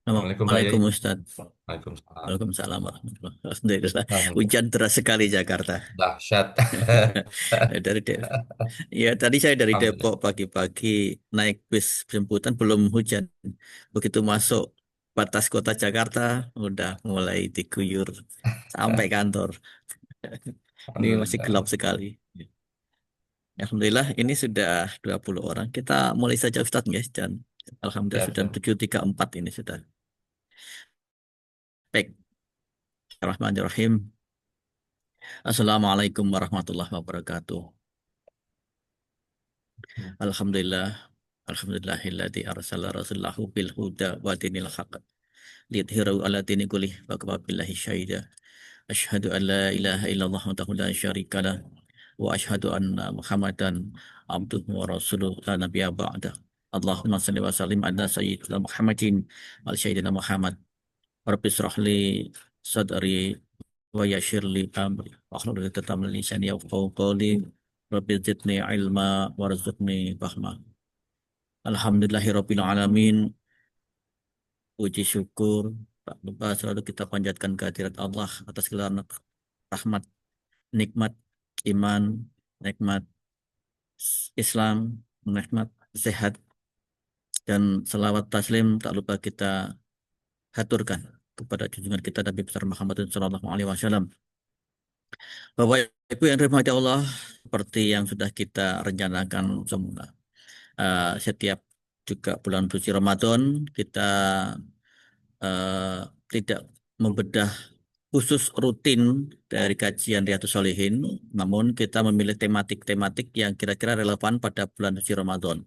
Assalamualaikum Pak Yai. Assalamualaikum Ustadz. Waalaikumsalam. Waalaikumsalam warahmatullahi wabarakatuh. Alhamdulillah. Alhamdulillah. Hujan deras sekali Jakarta. Dahsyat. Dari ya tadi saya dari Alhamdulillah. Depok pagi-pagi naik bis jemputan belum hujan. Begitu masuk batas kota Jakarta udah mulai diguyur sampai kantor. Ini masih gelap Alhamdulillah. sekali. Alhamdulillah ini sudah 20 orang. Kita mulai saja Ustadz guys dan Alhamdulillah Siap, sudah siap. 734 ini sudah. Baik. Bismillahirrahmanirrahim. Assalamualaikum warahmatullahi wabarakatuh. Alhamdulillah. Alhamdulillahilladzi arsala rasulahu bil huda wa dinil haqq liyudhhirahu ala dini kullih wa kafa billahi syahida. Asyhadu an la ilaha illallah wahdahu la syarika lah wa asyhadu anna Muhammadan abduhu wa rasuluh la nabiyya ba'da. Allahumma salli wa sallim ala sayyidina Muhammadin wa ala sayyidina Muhammad. Rabbi israh li sadri wa yassir li amri wahlul 'uqdatam min lisani yafqahu qawli. Rabbi zidni ilma warzuqni fahma. Alhamdulillahirabbil alamin. Puji syukur tak lupa selalu kita panjatkan kehadirat Allah atas segala rahmat, nikmat iman, nikmat Islam, nikmat sehat dan selawat taslim tak lupa kita haturkan kepada junjungan kita Nabi besar Muhammad sallallahu alaihi wasallam. Bapak Ibu yang dirahmati Allah, seperti yang sudah kita rencanakan semula, setiap juga bulan suci Ramadan kita tidak membedah khusus rutin dari kajian Riyadhus Shalihin, namun kita memilih tematik-tematik yang kira-kira relevan pada bulan suci Ramadan.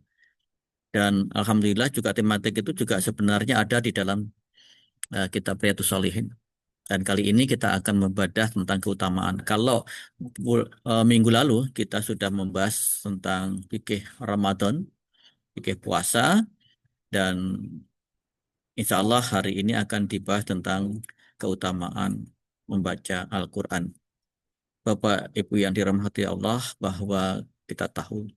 Dan Alhamdulillah juga tematik itu juga sebenarnya ada di dalam kitab Riyadhus Shalihin. Dan kali ini kita akan membedah tentang keutamaan. Kalau minggu lalu kita sudah membahas tentang fikih Ramadan, fikih puasa, dan insya Allah hari ini akan dibahas tentang keutamaan membaca Al-Quran. Bapak Ibu yang dirahmati Allah, bahwa kita tahu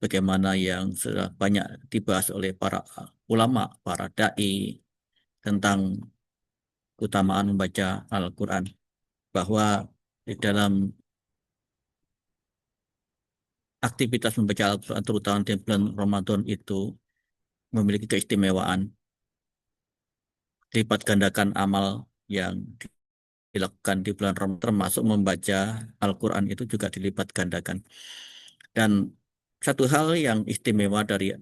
bagaimana yang sudah banyak dibahas oleh para ulama, para dai tentang keutamaan membaca Al-Quran. Bahwa di dalam aktivitas membaca Al-Quran, terutama di bulan Ramadan itu memiliki keistimewaan, lipat gandakan amal yang dilakukan di bulan Ramadan, termasuk membaca Al-Quran itu juga dilipat gandakan. Dan satu hal yang istimewa dari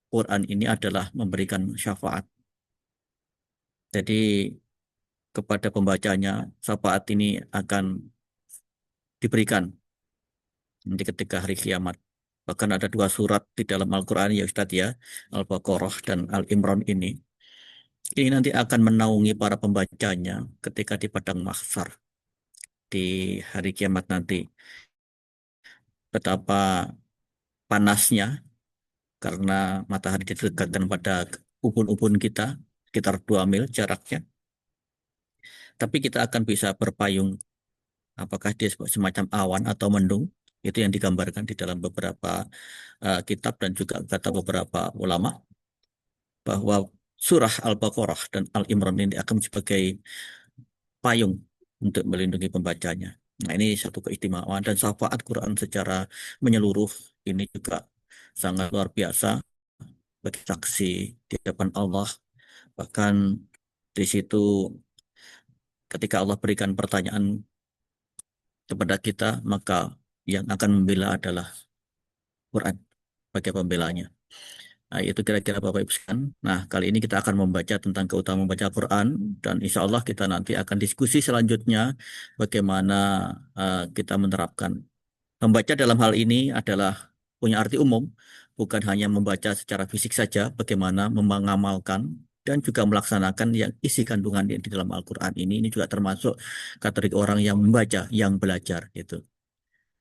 Quran ini adalah memberikan syafaat. Jadi kepada pembacanya syafaat ini akan diberikan nanti ketika hari kiamat. Bahkan ada dua surat di dalam Al-Quran ya Ustadz ya, Al-Baqarah dan Al-Imran ini. Ini nanti akan menaungi para pembacanya ketika di padang mahsyar di hari kiamat nanti. Betapa panasnya karena matahari didekatkan pada ubun-ubun kita, sekitar 2 mil jaraknya. Tapi kita akan bisa berpayung, apakah dia semacam awan atau mendung. Itu yang digambarkan di dalam beberapa kitab dan juga kata beberapa ulama. Bahwa surah Al-Baqarah dan Al-Imran ini akan sebagai payung untuk melindungi pembacanya. Nah, ini satu keistimewaan dan syafaat Quran secara menyeluruh ini juga sangat luar biasa bagi saksi di hadapan Allah. Bahkan di situ ketika Allah berikan pertanyaan kepada kita, maka yang akan membela adalah Quran sebagai pembelanya. Nah, itu kira-kira Bapak Ibu sekalian. Nah, kali ini kita akan membaca tentang keutamaan membaca Quran dan insya Allah kita nanti akan diskusi selanjutnya bagaimana kita menerapkan. Membaca dalam hal ini adalah punya arti umum, bukan hanya membaca secara fisik saja, bagaimana mengamalkan dan juga melaksanakan yang isi kandungan yang di dalam Al-Quran ini. Ini juga termasuk kategori orang yang membaca, yang belajar gitu.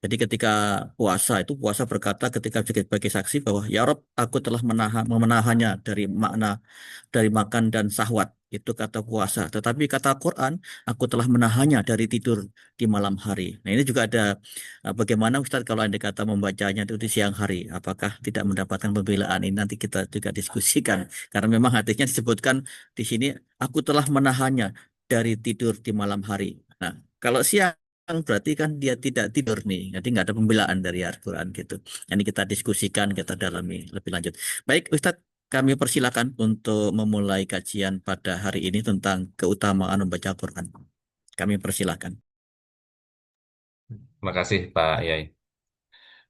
Jadi ketika puasa itu puasa berkata ketika sebagai saksi bahwa ya Rob aku telah menahannya dari makna dari makan dan syahwat Itu kata puasa. Tetapi kata Quran, aku telah menahannya dari tidur di malam hari. Nah, ini juga ada bagaimana Ustaz kalau Anda kata membacanya itu di siang hari, apakah tidak mendapatkan pembelaan? Ini nanti kita juga diskusikan. Karena memang hadisnya disebutkan di sini, aku telah menahannya dari tidur di malam hari. Nah, kalau siang berarti kan dia tidak tidur nih. Jadi nggak ada pembelaan dari Al-Quran gitu. Ini kita diskusikan, kita dalami lebih lanjut. Baik, Ustadz, kami persilakan untuk memulai kajian pada hari ini tentang keutamaan membaca Al-Quran. Kami persilakan. Terima kasih Pak Yai.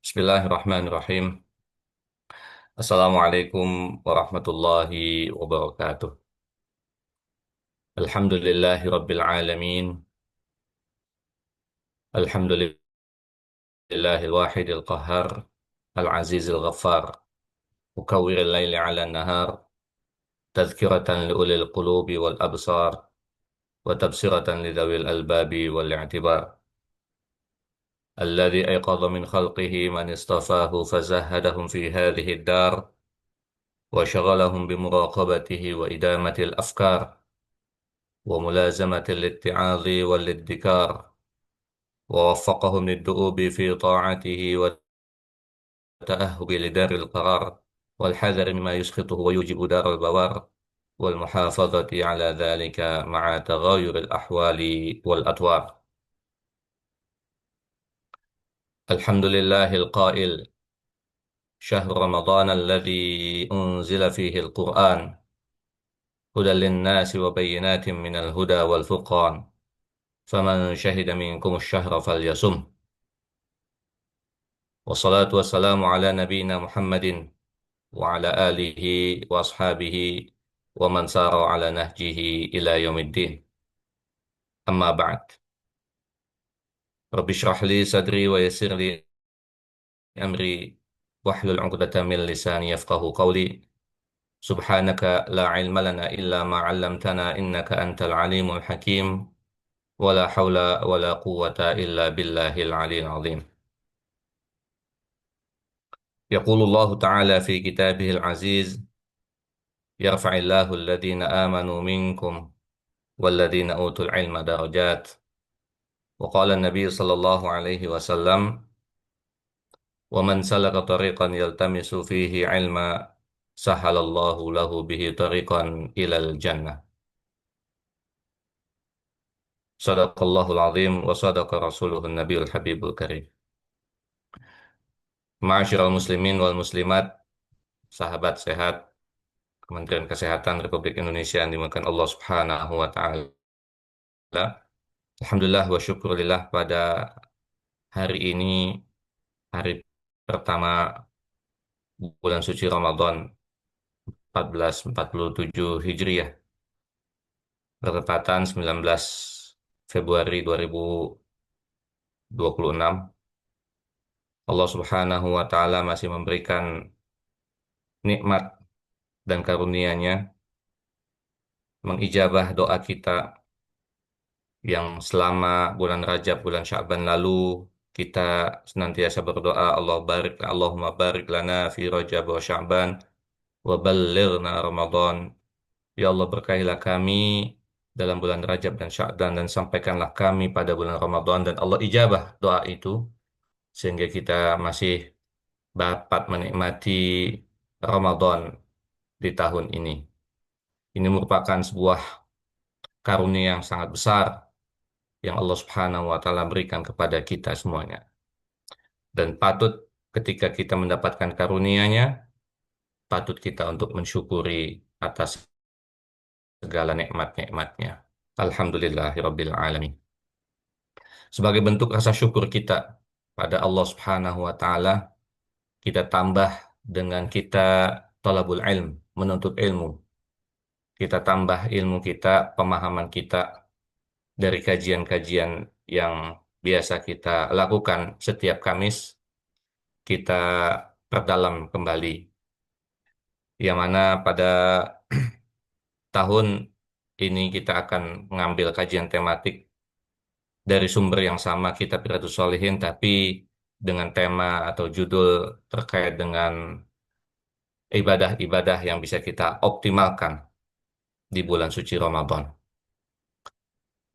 Bismillahirrahmanirrahim. Assalamualaikum warahmatullahi wabarakatuh. Alhamdulillahi rabbil alamin. Alhamdulillahil wahidil qahhar. Al-azizil ghaffar. Mukawwiril laili ala nahar. Tadhkiratan liulil qulubi wal absar. Wa tabsiratan lidawil albabi wal i'tibar. الذي أيقظ من خلقه من اصطفاه فزهدهم في هذه الدار وشغلهم بمراقبته وإدامة الأفكار وملازمة الاتعاظ والادكار ووفقهم للدؤوب في طاعته والتأهب لدار القرار والحذر مما يسخطه ويوجب دار البوار والمحافظة على ذلك مع تغاير الأحوال والأطوار. الحمد لله القائل: شهر رمضان الذي أنزل فيه القرآن هدى للناس وبينات من الهدى والفرقان فمن شهد منكم الشهر فليصم. والصلاة والسلام على نبينا محمد وعلى آله وأصحابه ومن سار على نهجه إلى يوم الدين. أما بعد، رب اشرح لي صدري ويسر لي أمري واحلل عقدة من لساني يفقه قولي. سبحانك لا علم لنا إلا ما علمتنا إنك أنت العليم الحكيم ولا حول ولا قوة إلا بالله العلي العظيم. يقول الله تعالى في كتابه العزيز: يرفع الله الذين آمنوا منكم والذين أوتوا العلم درجات. وقال النبي صلى الله عليه وسلم: ومن سلك طريقا يلتمس فيه علما سهل الله له به طريقا إلى الجنة. صدق الله العظيم وصدق رسوله النبي الحبيب الكريم. Ma'asyiral muslimin wal muslimat, sahabat sehat Kementerian Kesehatan Republik Indonesia yang dimuliakan Allah Subhanahu wa taala. Alhamdulillah wa syukurillah, pada hari ini, hari pertama bulan suci Ramadan 1447 Hijriah, bertepatan 19 Februari 2026, Allah Subhanahu wa taala masih memberikan nikmat dan karunia-Nya mengijabah doa kita yang selama bulan Rajab, bulan Sya'ban lalu kita senantiasa berdoa, Allah barik, Allahumma barik lana fi Rajab wa Sya'ban wa ballighna Ramadan. Ya Allah, berkahilah kami dalam bulan Rajab dan Sya'ban dan sampaikanlah kami pada bulan Ramadan, dan Allah ijabah doa itu sehingga kita masih dapat menikmati Ramadan di tahun ini. Ini merupakan sebuah karunia yang sangat besar yang Allah Subhanahu wa taala berikan kepada kita semuanya. Dan patut ketika kita mendapatkan karunia-Nya, patut kita untuk mensyukuri atas segala nikmat-nikmatnya. Alhamdulillahirabbil alamin. Sebagai bentuk rasa syukur kita pada Allah Subhanahu wa taala, kita tambah dengan kita talabul ilm, menuntut ilmu. Kita tambah ilmu kita, pemahaman kita dari kajian-kajian yang biasa kita lakukan setiap Kamis. Kita perdalam kembali, yang mana pada tahun ini kita akan mengambil kajian tematik dari sumber yang sama, Kitab Riyadhus Shalihin, tapi dengan tema atau judul terkait dengan ibadah-ibadah yang bisa kita optimalkan di bulan suci Ramadan.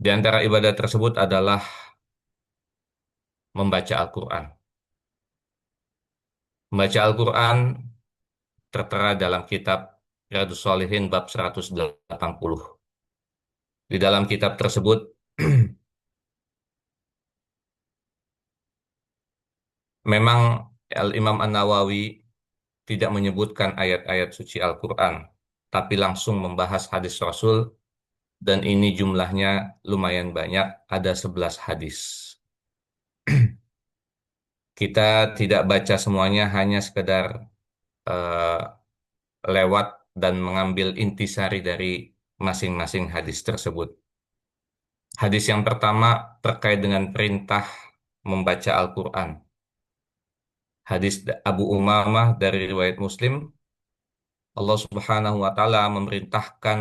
Di antara ibadah tersebut adalah membaca Al-Quran. Membaca Al-Quran tertera dalam kitab Riyadhus Shalihin bab 180. Di dalam kitab tersebut, memang Al-Imam An-Nawawi tidak menyebutkan ayat-ayat suci Al-Quran, tapi langsung membahas hadis Rasul, dan ini jumlahnya lumayan banyak, ada 11 hadis. Kita tidak baca semuanya, hanya sekedar eh, lewat dan mengambil intisari dari masing-masing hadis tersebut. Hadis yang pertama terkait dengan perintah membaca Al-Quran. Hadis Abu Umamah dari riwayat Muslim, Allah Subhanahu wa taala memerintahkan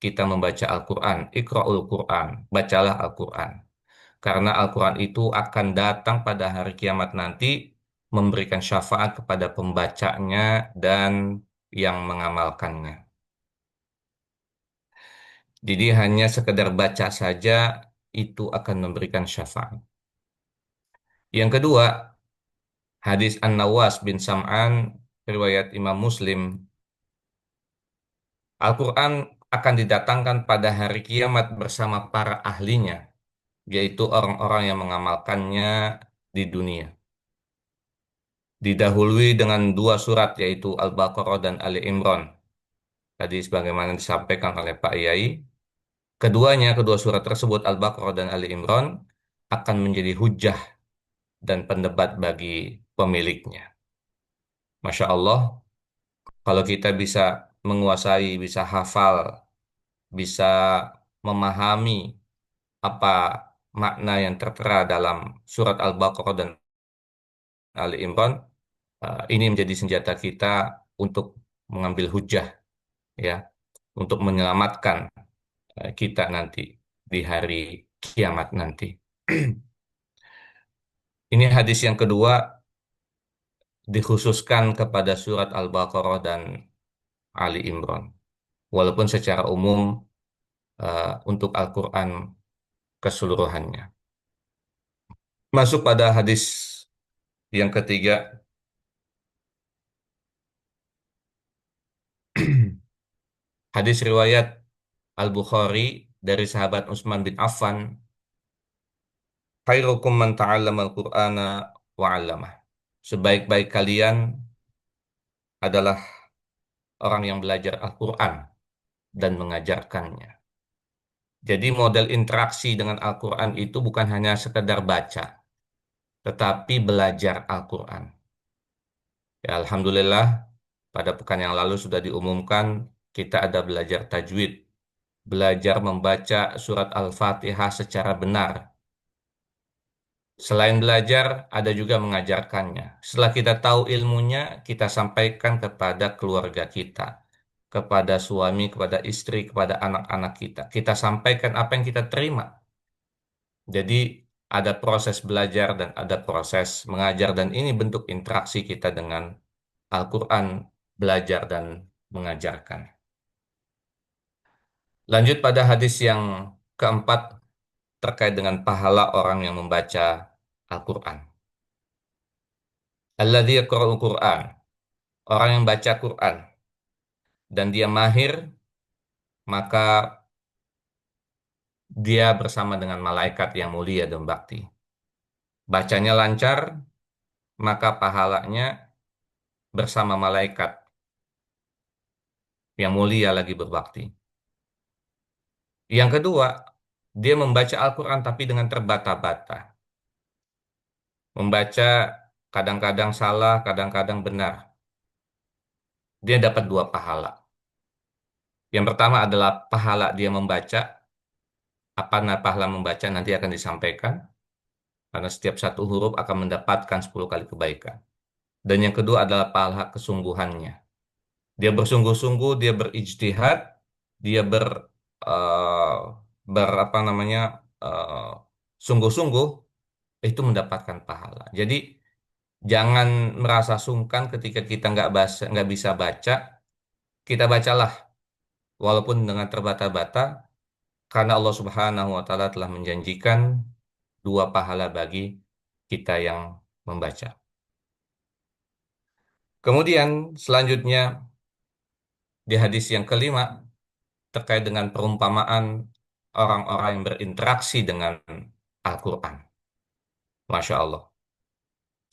kita membaca Al-Quran. Iqra'ul Quran, bacalah Al-Quran. Karena Al-Quran itu akan datang pada hari kiamat nanti memberikan syafaat kepada pembacanya dan yang mengamalkannya. Jadi hanya sekedar baca saja itu akan memberikan syafaat. Yang kedua, hadis An-Nawas bin Sam'an riwayat Imam Muslim, Al-Quran akan didatangkan pada hari kiamat bersama para ahlinya, yaitu orang-orang yang mengamalkannya di dunia. Didahului dengan dua surat, yaitu Al-Baqarah dan Ali Imran. Tadi sebagaimana disampaikan oleh Pak Yai, keduanya, kedua surat tersebut, Al-Baqarah dan Ali Imran, akan menjadi hujah dan pendebat bagi pemiliknya. Masya Allah, kalau kita bisa menguasai, bisa hafal, bisa memahami apa makna yang tertera dalam surat Al-Baqarah dan Ali Imran, ini menjadi senjata kita untuk mengambil hujah, ya, untuk menyelamatkan kita nanti di hari kiamat nanti. Ini hadis yang kedua dikhususkan kepada surat Al-Baqarah dan Ali Imran. Walaupun secara umum untuk Al-Quran keseluruhannya. Masuk pada hadis yang ketiga, hadis riwayat Al-Bukhari dari sahabat Utsman bin Affan, khairukum man ta'allama al-Qur'ana wa 'allamah. Sebaik-baik kalian adalah orang yang belajar Al-Quran dan mengajarkannya. Jadi model interaksi dengan Al-Quran itu bukan hanya sekedar baca, tetapi belajar Al-Quran. Ya, Alhamdulillah, pada pekan yang lalu sudah diumumkan kita ada belajar tajwid, belajar membaca surat Al-Fatihah secara benar. Selain belajar, ada juga mengajarkannya. Setelah kita tahu ilmunya, kita sampaikan kepada keluarga kita, kepada suami, kepada istri, kepada anak-anak kita. Kita sampaikan apa yang kita terima. Jadi ada proses belajar dan ada proses mengajar, dan ini bentuk interaksi kita dengan Al-Quran, belajar dan mengajarkan. Lanjut pada hadis yang keempat terkait dengan pahala orang yang membaca Al-Quran. Alladzi yaqra'ul Quran, orang yang baca Quran dan dia mahir, maka dia bersama dengan malaikat yang mulia dan bakti. Bacanya lancar, maka pahalanya bersama malaikat yang mulia lagi berbakti. Yang kedua, dia membaca Al-Quran tapi dengan terbata-bata. Membaca kadang-kadang salah, kadang-kadang benar. Dia dapat dua pahala. Yang pertama adalah pahala dia membaca. Apa pahala membaca nanti akan disampaikan. Karena setiap satu huruf akan mendapatkan 10 kali kebaikan. Dan yang kedua adalah pahala kesungguhannya. Dia bersungguh-sungguh, dia berijtihad, dia eh, apa namanya, eh, sungguh-sungguh, itu mendapatkan pahala. Jadi jangan merasa sungkan ketika kita nggak bisa baca, kita bacalah. walaupun dengan terbata-bata, karena Allah Subhanahu wa taala telah menjanjikan dua pahala bagi kita yang membaca. Kemudian selanjutnya di hadis yang kelima terkait dengan perumpamaan orang-orang yang berinteraksi dengan Al-Quran. Masya Allah.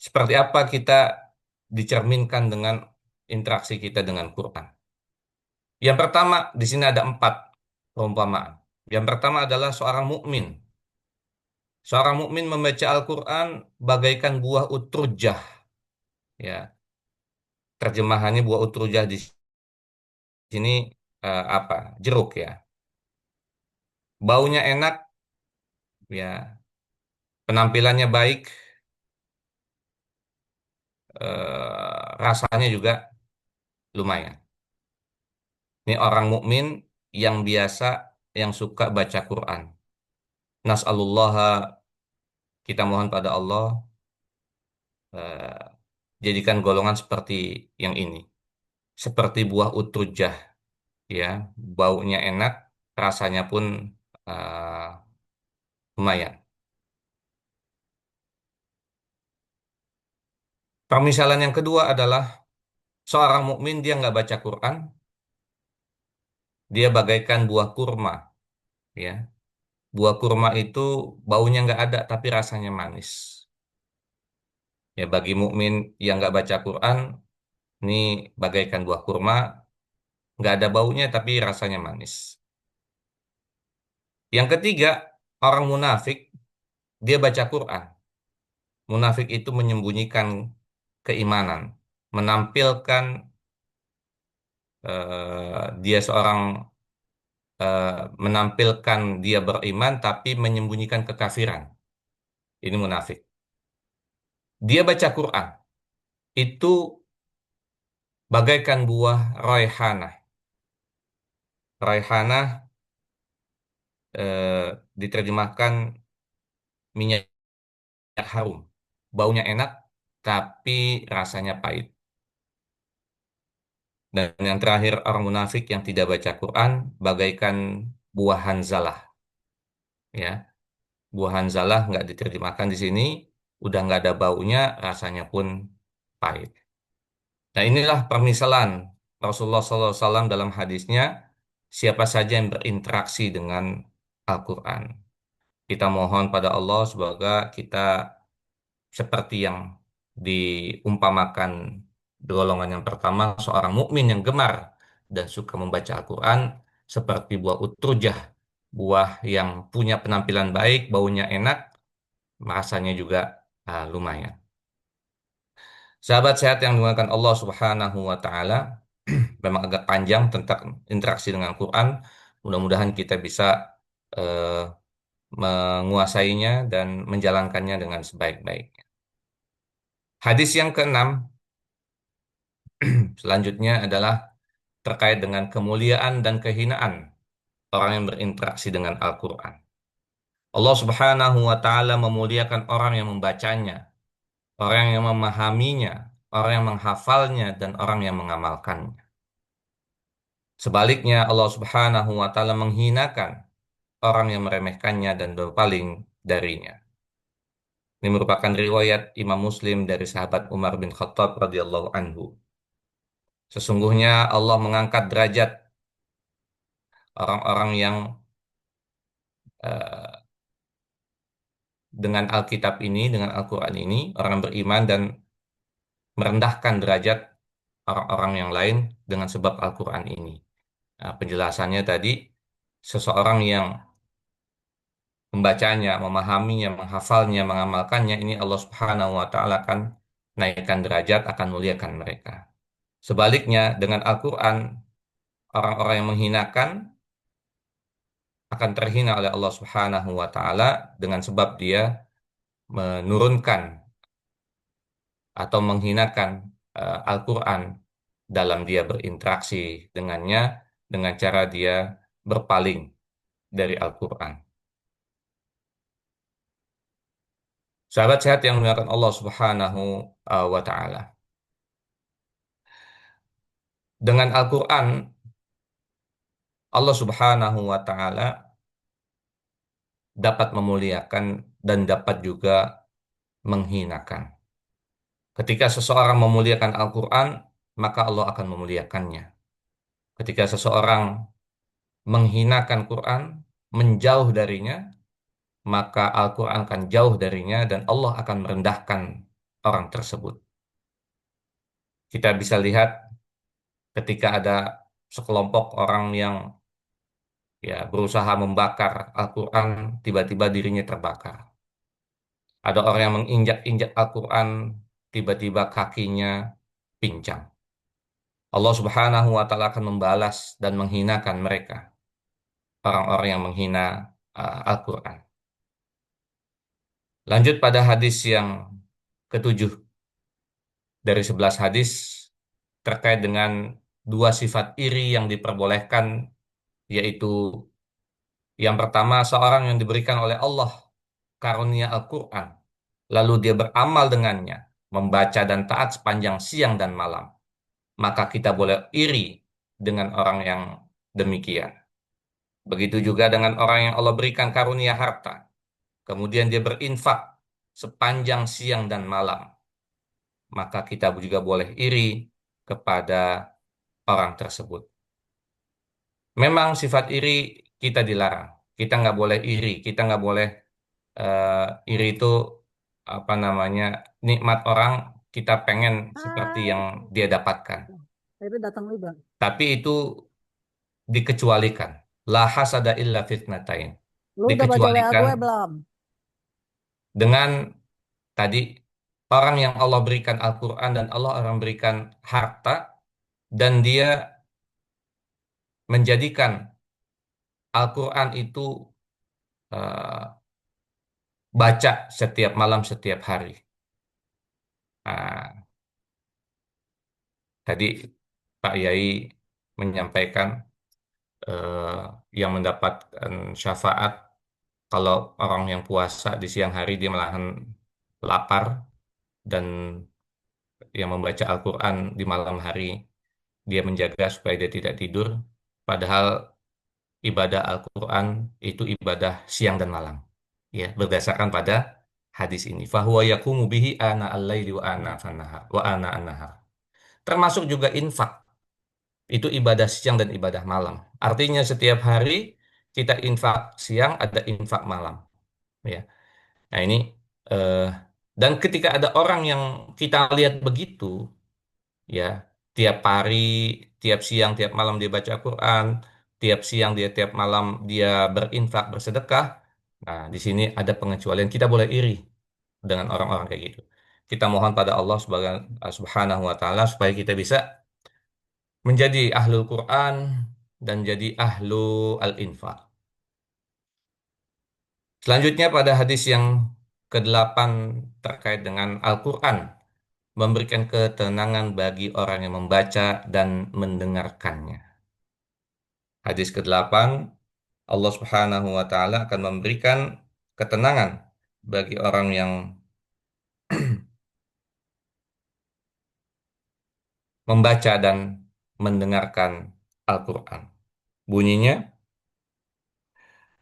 Seperti apa kita dicerminkan dengan interaksi kita dengan Quran? Yang pertama, di sini ada empat perumpamaan. Yang pertama adalah seorang mukmin. Seorang mukmin membaca Al-Quran bagaikan buah utrujah. Ya, terjemahannya buah utrujah di sini apa? Jeruk ya. Baunya enak, ya. Penampilannya baik, rasanya juga lumayan. Ini orang mukmin yang biasa, yang suka baca Quran. Nas'alullaha, kita mohon pada Allah, eh, jadikan golongan seperti yang ini. Seperti buah utrujah, ya, baunya enak, rasanya pun eh, lumayan. Permisalan yang kedua adalah seorang mukmin dia nggak baca Quran, dia bagaikan buah kurma, ya. Buah kurma itu baunya nggak ada, tapi rasanya manis. Ya, bagi mukmin yang nggak baca Quran, ini bagaikan buah kurma, nggak ada baunya, tapi rasanya manis. Yang ketiga, orang munafik, dia baca Quran. Munafik itu menyembunyikan keimanan, menampilkan dia seorang eh, menampilkan dia beriman, tapi menyembunyikan kekafiran. Ini munafik. Dia baca Quran, itu bagaikan buah raihanah. Raihanah diterjemahkan minyak harum. Baunya enak, tapi rasanya pahit. Dan yang terakhir, orang munafik yang tidak baca Quran bagaikan buah hanzalah. Ya, buah hanzalah nggak diterjemahkan di sini, udah nggak ada baunya, rasanya pun pahit. Nah, inilah permisalan Rasulullah SAW dalam hadisnya, siapa saja yang berinteraksi dengan Al-Quran. Kita mohon pada Allah semoga kita seperti yang diumpamakan di golongan yang pertama, seorang mukmin yang gemar dan suka membaca Al-Quran seperti buah utrujah, buah yang punya penampilan baik, baunya enak, rasanya juga lumayan. Sahabat sehat yang dimuliakan Allah Subhanahu wa taala, memang agak panjang tentang interaksi dengan Al-Quran. Mudah-mudahan kita bisa eh, menguasainya dan menjalankannya dengan sebaik-baiknya. Hadis yang keenam selanjutnya adalah terkait dengan kemuliaan dan kehinaan orang yang berinteraksi dengan Al-Quran. Allah Subhanahu wa Ta'ala memuliakan orang yang membacanya, orang yang memahaminya, orang yang menghafalnya, dan orang yang mengamalkannya. Sebaliknya, Allah Subhanahu wa Ta'ala menghinakan orang yang meremehkannya dan berpaling darinya. Ini merupakan riwayat Imam Muslim dari sahabat Umar bin Khattab radhiyallahu anhu. Sesungguhnya Allah mengangkat derajat orang-orang yang eh, dengan Alkitab ini, dengan Al-Quran ini, orang yang beriman dan merendahkan derajat orang-orang yang lain dengan sebab Al-Quran ini. Nah, penjelasannya tadi, seseorang yang membacanya, memahaminya, menghafalnya, mengamalkannya, ini Allah Subhanahu wa Ta'ala akan naikkan derajat, akan muliakan mereka. Sebaliknya, dengan Al-Quran, orang-orang yang menghinakan akan terhina oleh Allah Subhanahu wa Ta'ala dengan sebab dia menurunkan atau menghinakan Al-Quran dalam dia berinteraksi dengannya dengan cara dia berpaling dari Al-Quran. Sahabat sehat yang dimuliakan Allah Subhanahu wa Ta'ala. Dengan Al-Quran, Allah Subhanahu wa Ta'ala dapat memuliakan dan dapat juga menghinakan. Ketika seseorang memuliakan Al-Quran, maka Allah akan memuliakannya. Ketika seseorang menghinakan Quran, menjauh darinya, maka Al-Quran akan jauh darinya dan Allah akan merendahkan orang tersebut. Kita bisa lihat ketika ada sekelompok orang yang ya berusaha membakar Al-Quran, tiba-tiba dirinya terbakar. Ada orang yang menginjak-injak Al-Quran, tiba-tiba kakinya pincang. Allah Subhanahu wa Ta'ala akan membalas dan menghinakan mereka, orang-orang yang menghina Al-Quran. Lanjut pada hadis yang ketujuh dari 11 hadis terkait dengan dua sifat iri yang diperbolehkan, yaitu yang pertama, seorang yang diberikan oleh Allah karunia Al-Quran, lalu dia beramal dengannya, membaca dan taat sepanjang siang dan malam, maka kita boleh iri dengan orang yang demikian. Begitu juga dengan orang yang Allah berikan karunia harta, kemudian dia berinfak sepanjang siang dan malam, maka kita juga boleh iri kepada orang tersebut. Memang sifat iri kita dilarang. Kita nggak boleh iri. Kita nggak boleh iri itu apa namanya nikmat orang kita pengen seperti Hai, yang dia dapatkan. itu datang juga. Tapi itu dikecualikan. La hasada illa fitnatain. Lu udah baca WA Dikecualikan gue belum? dengan tadi orang yang Allah berikan Al-Quran dan Allah orang berikan harta dan dia menjadikan Al-Quran itu eh, baca setiap malam, setiap hari. Nah, tadi Pak Yai menyampaikan eh, yang mendapatkan syafaat kalau orang yang puasa di siang hari dia malahan lapar dan yang membaca Al-Quran di malam hari dia menjaga supaya dia tidak tidur. Padahal ibadah Al-Quran itu ibadah siang dan malam. Ya, berdasarkan pada hadis ini. Fahuwa yakumu bihi ana al-laili wa ana fanahar wa ana an-nahar. Termasuk juga infak. Itu ibadah siang dan ibadah malam. Artinya setiap hari kita infak siang, ada infak malam. Ya. Nah ini eh, dan ketika ada orang yang kita lihat begitu, ya tiap hari, tiap siang, tiap malam dia baca Quran, tiap siang dia, tiap malam dia berinfak, bersedekah. Nah di sini ada pengecualian. Kita boleh iri dengan orang-orang kayak gitu. Kita mohon pada Allah Subhanahu wa Ta'ala supaya kita bisa menjadi ahlul Quran dan jadi ahlu al-infaq. Selanjutnya pada hadis yang kedelapan terkait dengan Al-Quran, memberikan ketenangan bagi orang yang membaca dan mendengarkannya. Hadis kedelapan, Allah Subhanahu wa Ta'ala akan memberikan ketenangan bagi orang yang membaca dan mendengarkan Al-Quran. Bunyinya,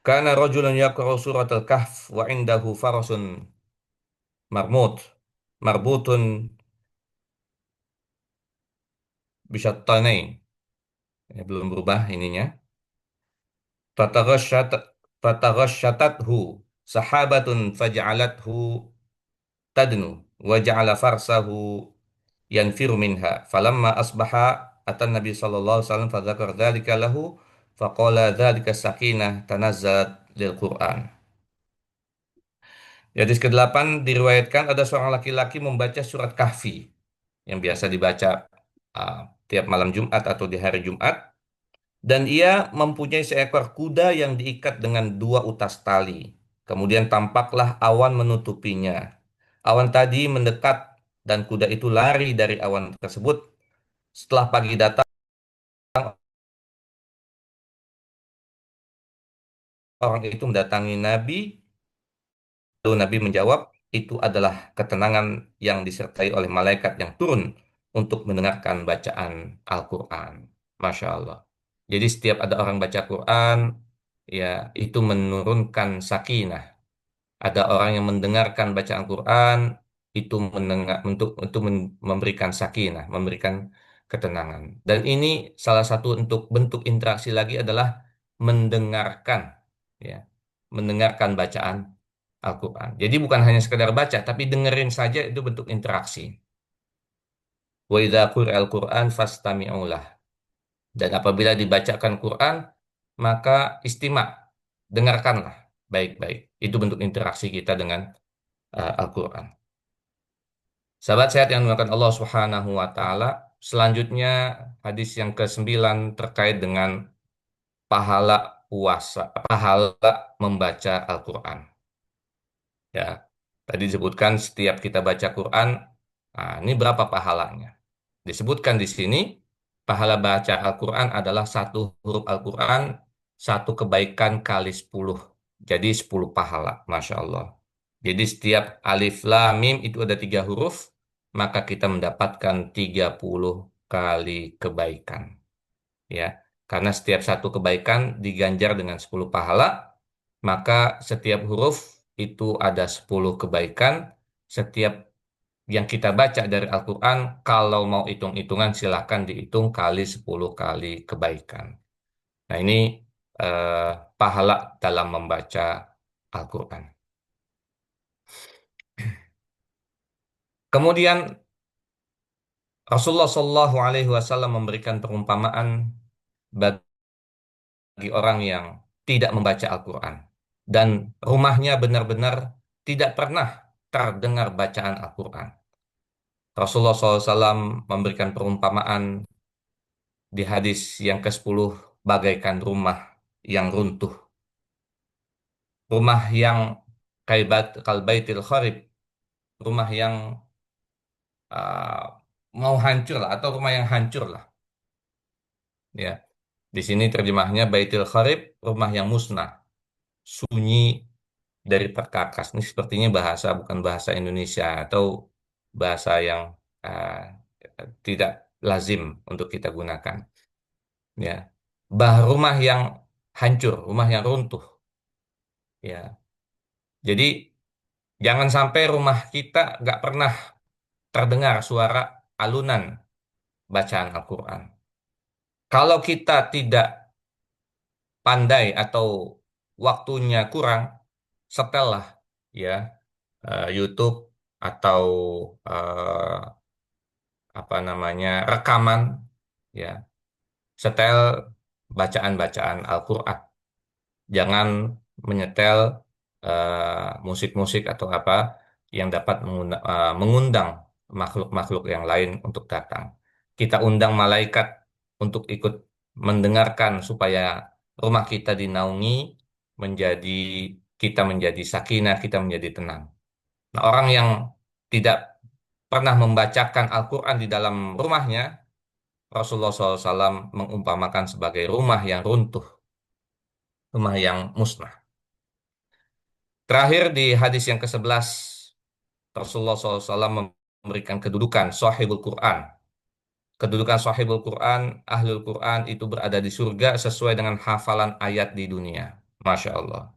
Kana rajulun yaqra'u surat al-Kahf wa indahu farasun marmut marbutun bisyattanain. Ya, belum berubah ininya. Fataghasyat Fataghasyatathu sahabatun faj'alathu tadnu wa ja'ala farsahu yanfiru minha. Falamma asbaha atan Nabi sallallahu alaihi wasallam fadzakar dzalika lahu faqala dzalika sakinah tanazzalat lil Qur'an. Hadis ke-8 diriwayatkan ada seorang laki-laki membaca surat Kahfi yang biasa dibaca uh, tiap malam Jumat atau di hari Jumat. Dan ia mempunyai seekor kuda yang diikat dengan dua utas tali. Kemudian tampaklah awan menutupinya. Awan tadi mendekat dan kuda itu lari dari awan tersebut. Setelah pagi datang, orang itu mendatangi Nabi. Lalu Nabi menjawab, itu adalah ketenangan yang disertai oleh malaikat yang turun untuk mendengarkan bacaan Al-Quran. Masya Allah. Jadi setiap ada orang baca Quran, ya itu menurunkan sakinah. Ada orang yang mendengarkan bacaan Quran, itu mendengar untuk memberikan sakinah, memberikan ketenangan. Dan ini salah satu untuk bentuk interaksi lagi adalah mendengarkan, ya, mendengarkan bacaan Al-Quran. Jadi bukan hanya sekedar baca, tapi dengerin saja itu bentuk interaksi. Wa idza quri'al Qur'an fastami'u lah. Dan apabila dibacakan Quran, maka istimak, dengarkanlah baik-baik. Itu bentuk interaksi kita dengan Al-Quran. Sahabat sehat yang dimuliakan Allah Subhanahu wa taala, selanjutnya hadis yang ke-9 terkait dengan pahala puasa, pahala membaca Al-Quran. Ya, tadi disebutkan setiap kita baca Quran, nah, ini berapa pahalanya? Disebutkan di sini, pahala baca Al-Quran adalah satu huruf Al-Quran, satu kebaikan kali 10. Jadi 10 pahala, Masya Allah. Jadi setiap alif, lam, mim itu ada 3 huruf, maka kita mendapatkan 30 kali kebaikan. Ya, karena setiap satu kebaikan diganjar dengan 10 pahala, maka setiap huruf itu ada 10 kebaikan, setiap yang kita baca dari Al-Quran, kalau mau hitung-hitungan silahkan dihitung kali 10 kali kebaikan. Nah ini eh, pahala dalam membaca Al-Quran. Kemudian Rasulullah Shallallahu Alaihi Wasallam memberikan perumpamaan bagi orang yang tidak membaca Al-Quran. Dan rumahnya benar-benar tidak pernah terdengar bacaan Al-Quran. Rasulullah SAW memberikan perumpamaan di hadis yang ke-10 bagaikan rumah yang runtuh. Rumah yang kalbaitil kharib. Rumah yang uh, mau hancur lah, atau rumah yang hancur lah. Ya, di sini terjemahnya baitil kharib, rumah yang musnah, sunyi dari perkakas. Ini sepertinya bahasa bukan bahasa Indonesia atau bahasa yang uh, tidak lazim untuk kita gunakan. Ya, rumah yang hancur, rumah yang runtuh. Ya, jadi jangan sampai rumah kita nggak pernah terdengar suara alunan bacaan Al-Quran. Kalau kita tidak pandai atau waktunya kurang, setellah ya YouTube atau eh, apa namanya rekaman, ya, setel bacaan-bacaan Al-Quran. Jangan menyetel musik-musik atau apa yang dapat mengundang makhluk-makhluk yang lain untuk datang. Kita undang malaikat untuk ikut mendengarkan supaya rumah kita dinaungi, menjadi kita menjadi sakinah, kita menjadi tenang. Nah, orang yang tidak pernah membacakan Al-Quran di dalam rumahnya, Rasulullah SAW mengumpamakan sebagai rumah yang runtuh, rumah yang musnah. Terakhir di hadis yang ke-11, Rasulullah SAW memberikan kedudukan sahibul Quran. Kedudukan sahibul Quran, ahlul Quran itu berada di surga sesuai dengan hafalan ayat di dunia. Masya Allah.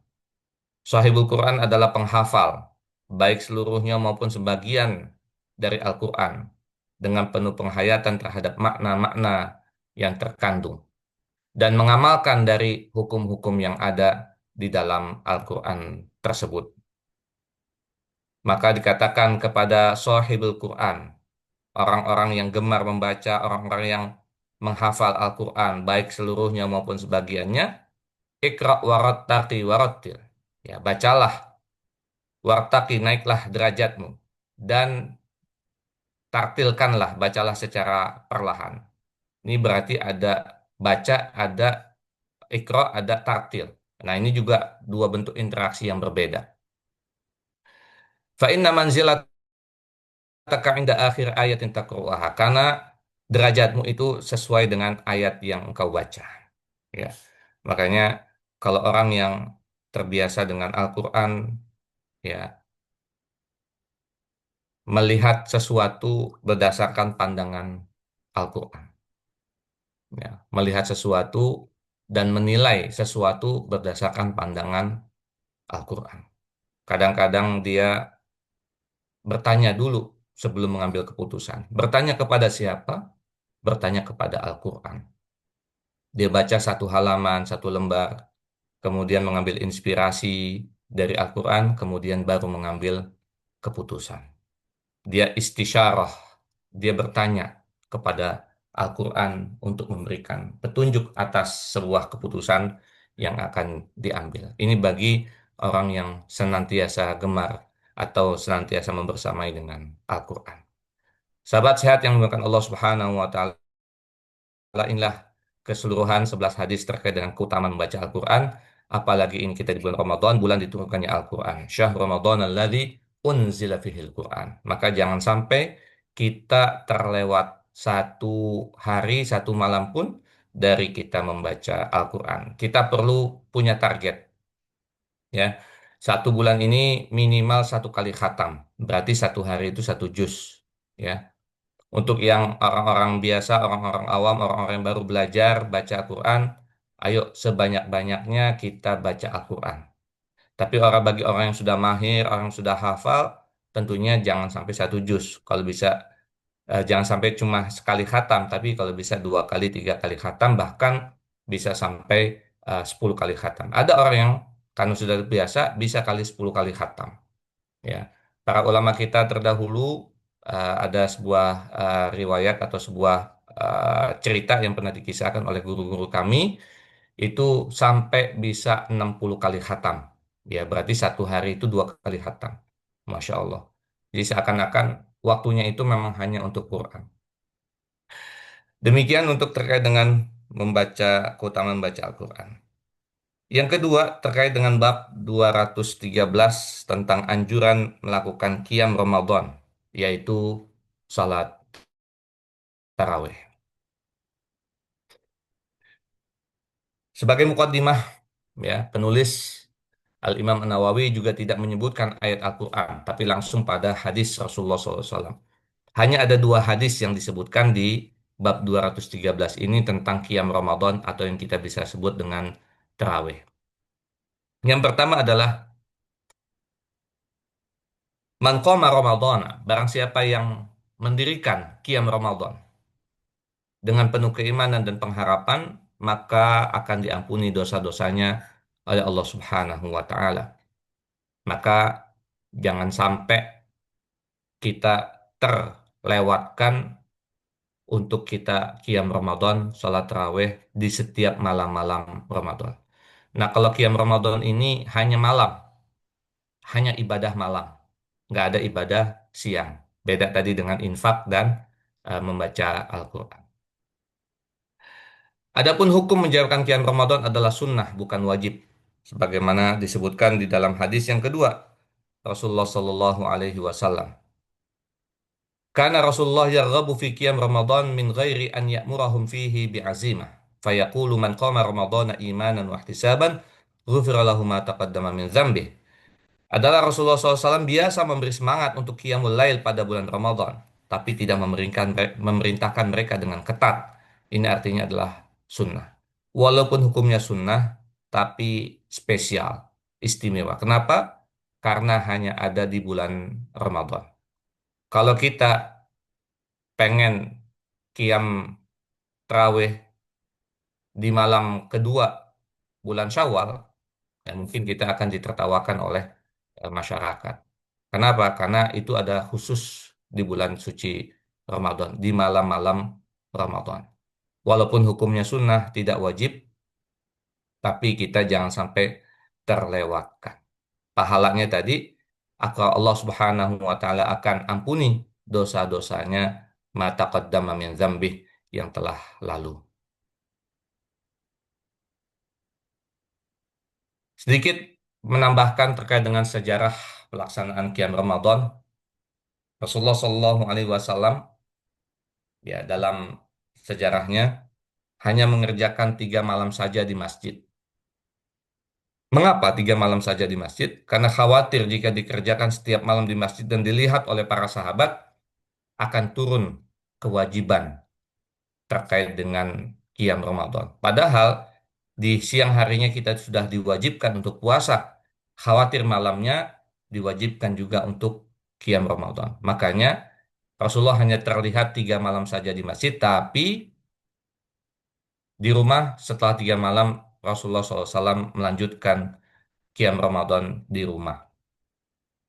Sahibul Quran adalah penghafal, baik seluruhnya maupun sebagian dari Al-Quran, dengan penuh penghayatan terhadap makna-makna yang terkandung, dan mengamalkan dari hukum-hukum yang ada di dalam Al-Quran tersebut. Maka dikatakan kepada sahibul Quran, orang-orang yang gemar membaca, orang-orang yang menghafal Al-Quran, baik seluruhnya maupun sebagiannya, Iqra warattaqi warattil. Ya, bacalah, wartaqi, naiklah derajatmu, dan tartilkanlah, bacalah secara perlahan. Ini berarti ada baca, ada Iqra, ada tartil. Nah, ini juga dua bentuk interaksi yang berbeda. Fa inna manzilataka inda akhir ayatin taqra'aha, karena derajatmu itu sesuai dengan ayat yang engkau baca. Ya. Makanya kalau orang yang terbiasa dengan Al-Qur'an, ya, melihat sesuatu berdasarkan pandangan Al-Qur'an. ya, melihat sesuatu dan menilai sesuatu berdasarkan pandangan Al-Quran. Kadang-kadang dia bertanya dulu sebelum mengambil keputusan. Bertanya kepada siapa? Bertanya kepada Al-Quran. Dia baca satu halaman, satu lembar, kemudian mengambil inspirasi dari Al-Quran, kemudian baru mengambil keputusan. Dia istisyarah, dia bertanya kepada Al-Quran untuk memberikan petunjuk atas sebuah keputusan yang akan diambil. Ini bagi orang yang senantiasa gemar atau senantiasa membersamai dengan Al-Quran. Sahabat sehat yang dimuliakan Allah Subhanahu wa taala, inilah keseluruhan 11 hadis terkait dengan keutamaan membaca Al-Quran. Apalagi ini kita di bulan Ramadan, bulan diturunkannya Al-Quran. Syahr Ramadan alladzi unzila fihil Quran. Maka jangan sampai kita terlewat satu hari, satu malam pun dari kita membaca Al-Quran. Kita perlu punya target, ya. Satu bulan ini minimal satu kali khatam. Berarti satu hari itu satu juz, ya. Untuk yang orang-orang biasa, orang-orang awam, orang-orang yang baru belajar baca Al-Quran, ayo sebanyak-banyaknya kita baca Al-Quran. Tapi bagi orang yang sudah mahir, orang yang sudah hafal, tentunya jangan sampai satu juz. Kalau bisa, jangan sampai cuma sekali khatam, tapi kalau bisa dua kali, tiga kali khatam, bahkan bisa sampai 10 kali khatam. Ada orang yang karena sudah biasa, bisa kali 10 kali khatam. Ya, para ulama kita terdahulu ada sebuah riwayat atau sebuah cerita yang pernah dikisahkan oleh guru-guru kami itu sampai bisa 60 kali khatam. Ya, berarti satu hari itu dua kali khatam. Masya Allah. Jadi seakan-akan waktunya itu memang hanya untuk Quran. Demikian untuk terkait dengan keutamaan membaca Al-Quran. Yang kedua, terkait dengan bab 213 tentang anjuran melakukan qiyam Ramadan, yaitu salat tarawih. Sebagai mukaddimah, ya, penulis Al-Imam An-Nawawi juga tidak menyebutkan ayat Al-Quran, tapi langsung pada hadis Rasulullah SAW. Hanya ada dua hadis yang disebutkan di bab 213 ini tentang qiyam Ramadan atau yang kita bisa sebut dengan tarawih. Yang pertama adalah man qama Ramadhana, barang siapa yang mendirikan qiyam Ramadan dengan penuh keimanan dan pengharapan, maka akan diampuni dosa-dosanya oleh Allah Subhanahu wa taala. Maka jangan sampai kita terlewatkan untuk kita qiyam Ramadan, salat tarawih di setiap malam-malam Ramadan. Nah, kalau qiyam Ramadan ini hanya malam, hanya ibadah malam, nggak ada ibadah siang. Beda tadi dengan infak dan membaca Al-Quran. Adapun hukum menjalankan qiyam Ramadan adalah sunnah, bukan wajib. Sebagaimana disebutkan di dalam hadis yang kedua, Rasulullah Shallallahu Alaihi Wasallam. Karena Rasulullah yarghabu fi qiyam Ramadan min ghairi an ya'murahum fihi bi'azimah. Fayaqulu man qama Ramadana imanan wa ihtisaban, ghufira lahu ma taqaddama min dzambih. Adalah Rasulullah SAW biasa memberi semangat untuk Qiyamul Lail pada bulan Ramadan, tapi tidak memerintahkan mereka dengan ketat. Ini artinya adalah sunnah. Walaupun hukumnya sunnah, tapi spesial, istimewa. Kenapa? Karena hanya ada di bulan Ramadan. Kalau kita pengen Qiyam Terawih di malam kedua bulan Syawal, ya mungkin kita akan ditertawakan oleh masyarakat. Kenapa? Karena itu ada khusus di bulan suci Ramadan, di malam-malam Ramadan. Walaupun hukumnya sunnah, tidak wajib, tapi kita jangan sampai terlewatkan. Pahalanya tadi, Allah Subhanahu wa taala akan ampuni dosa-dosanya ma taqaddama min dzambih yang telah lalu. Sedikit menambahkan terkait dengan sejarah pelaksanaan Qiyam Ramadan. Rasulullah Shallallahu Alaihi Wasallam, ya, dalam sejarahnya hanya mengerjakan 3 malam saja di masjid. Mengapa 3 malam saja di masjid? Karena khawatir jika dikerjakan setiap malam di masjid dan dilihat oleh para sahabat akan turun kewajiban terkait dengan qiyam Ramadan. Padahal di siang harinya kita sudah diwajibkan untuk puasa, khawatir malamnya diwajibkan juga untuk qiyam Ramadan. Makanya Rasulullah hanya terlihat 3 malam saja di masjid, tapi di rumah setelah 3 malam Rasulullah SAW melanjutkan qiyam Ramadan di rumah.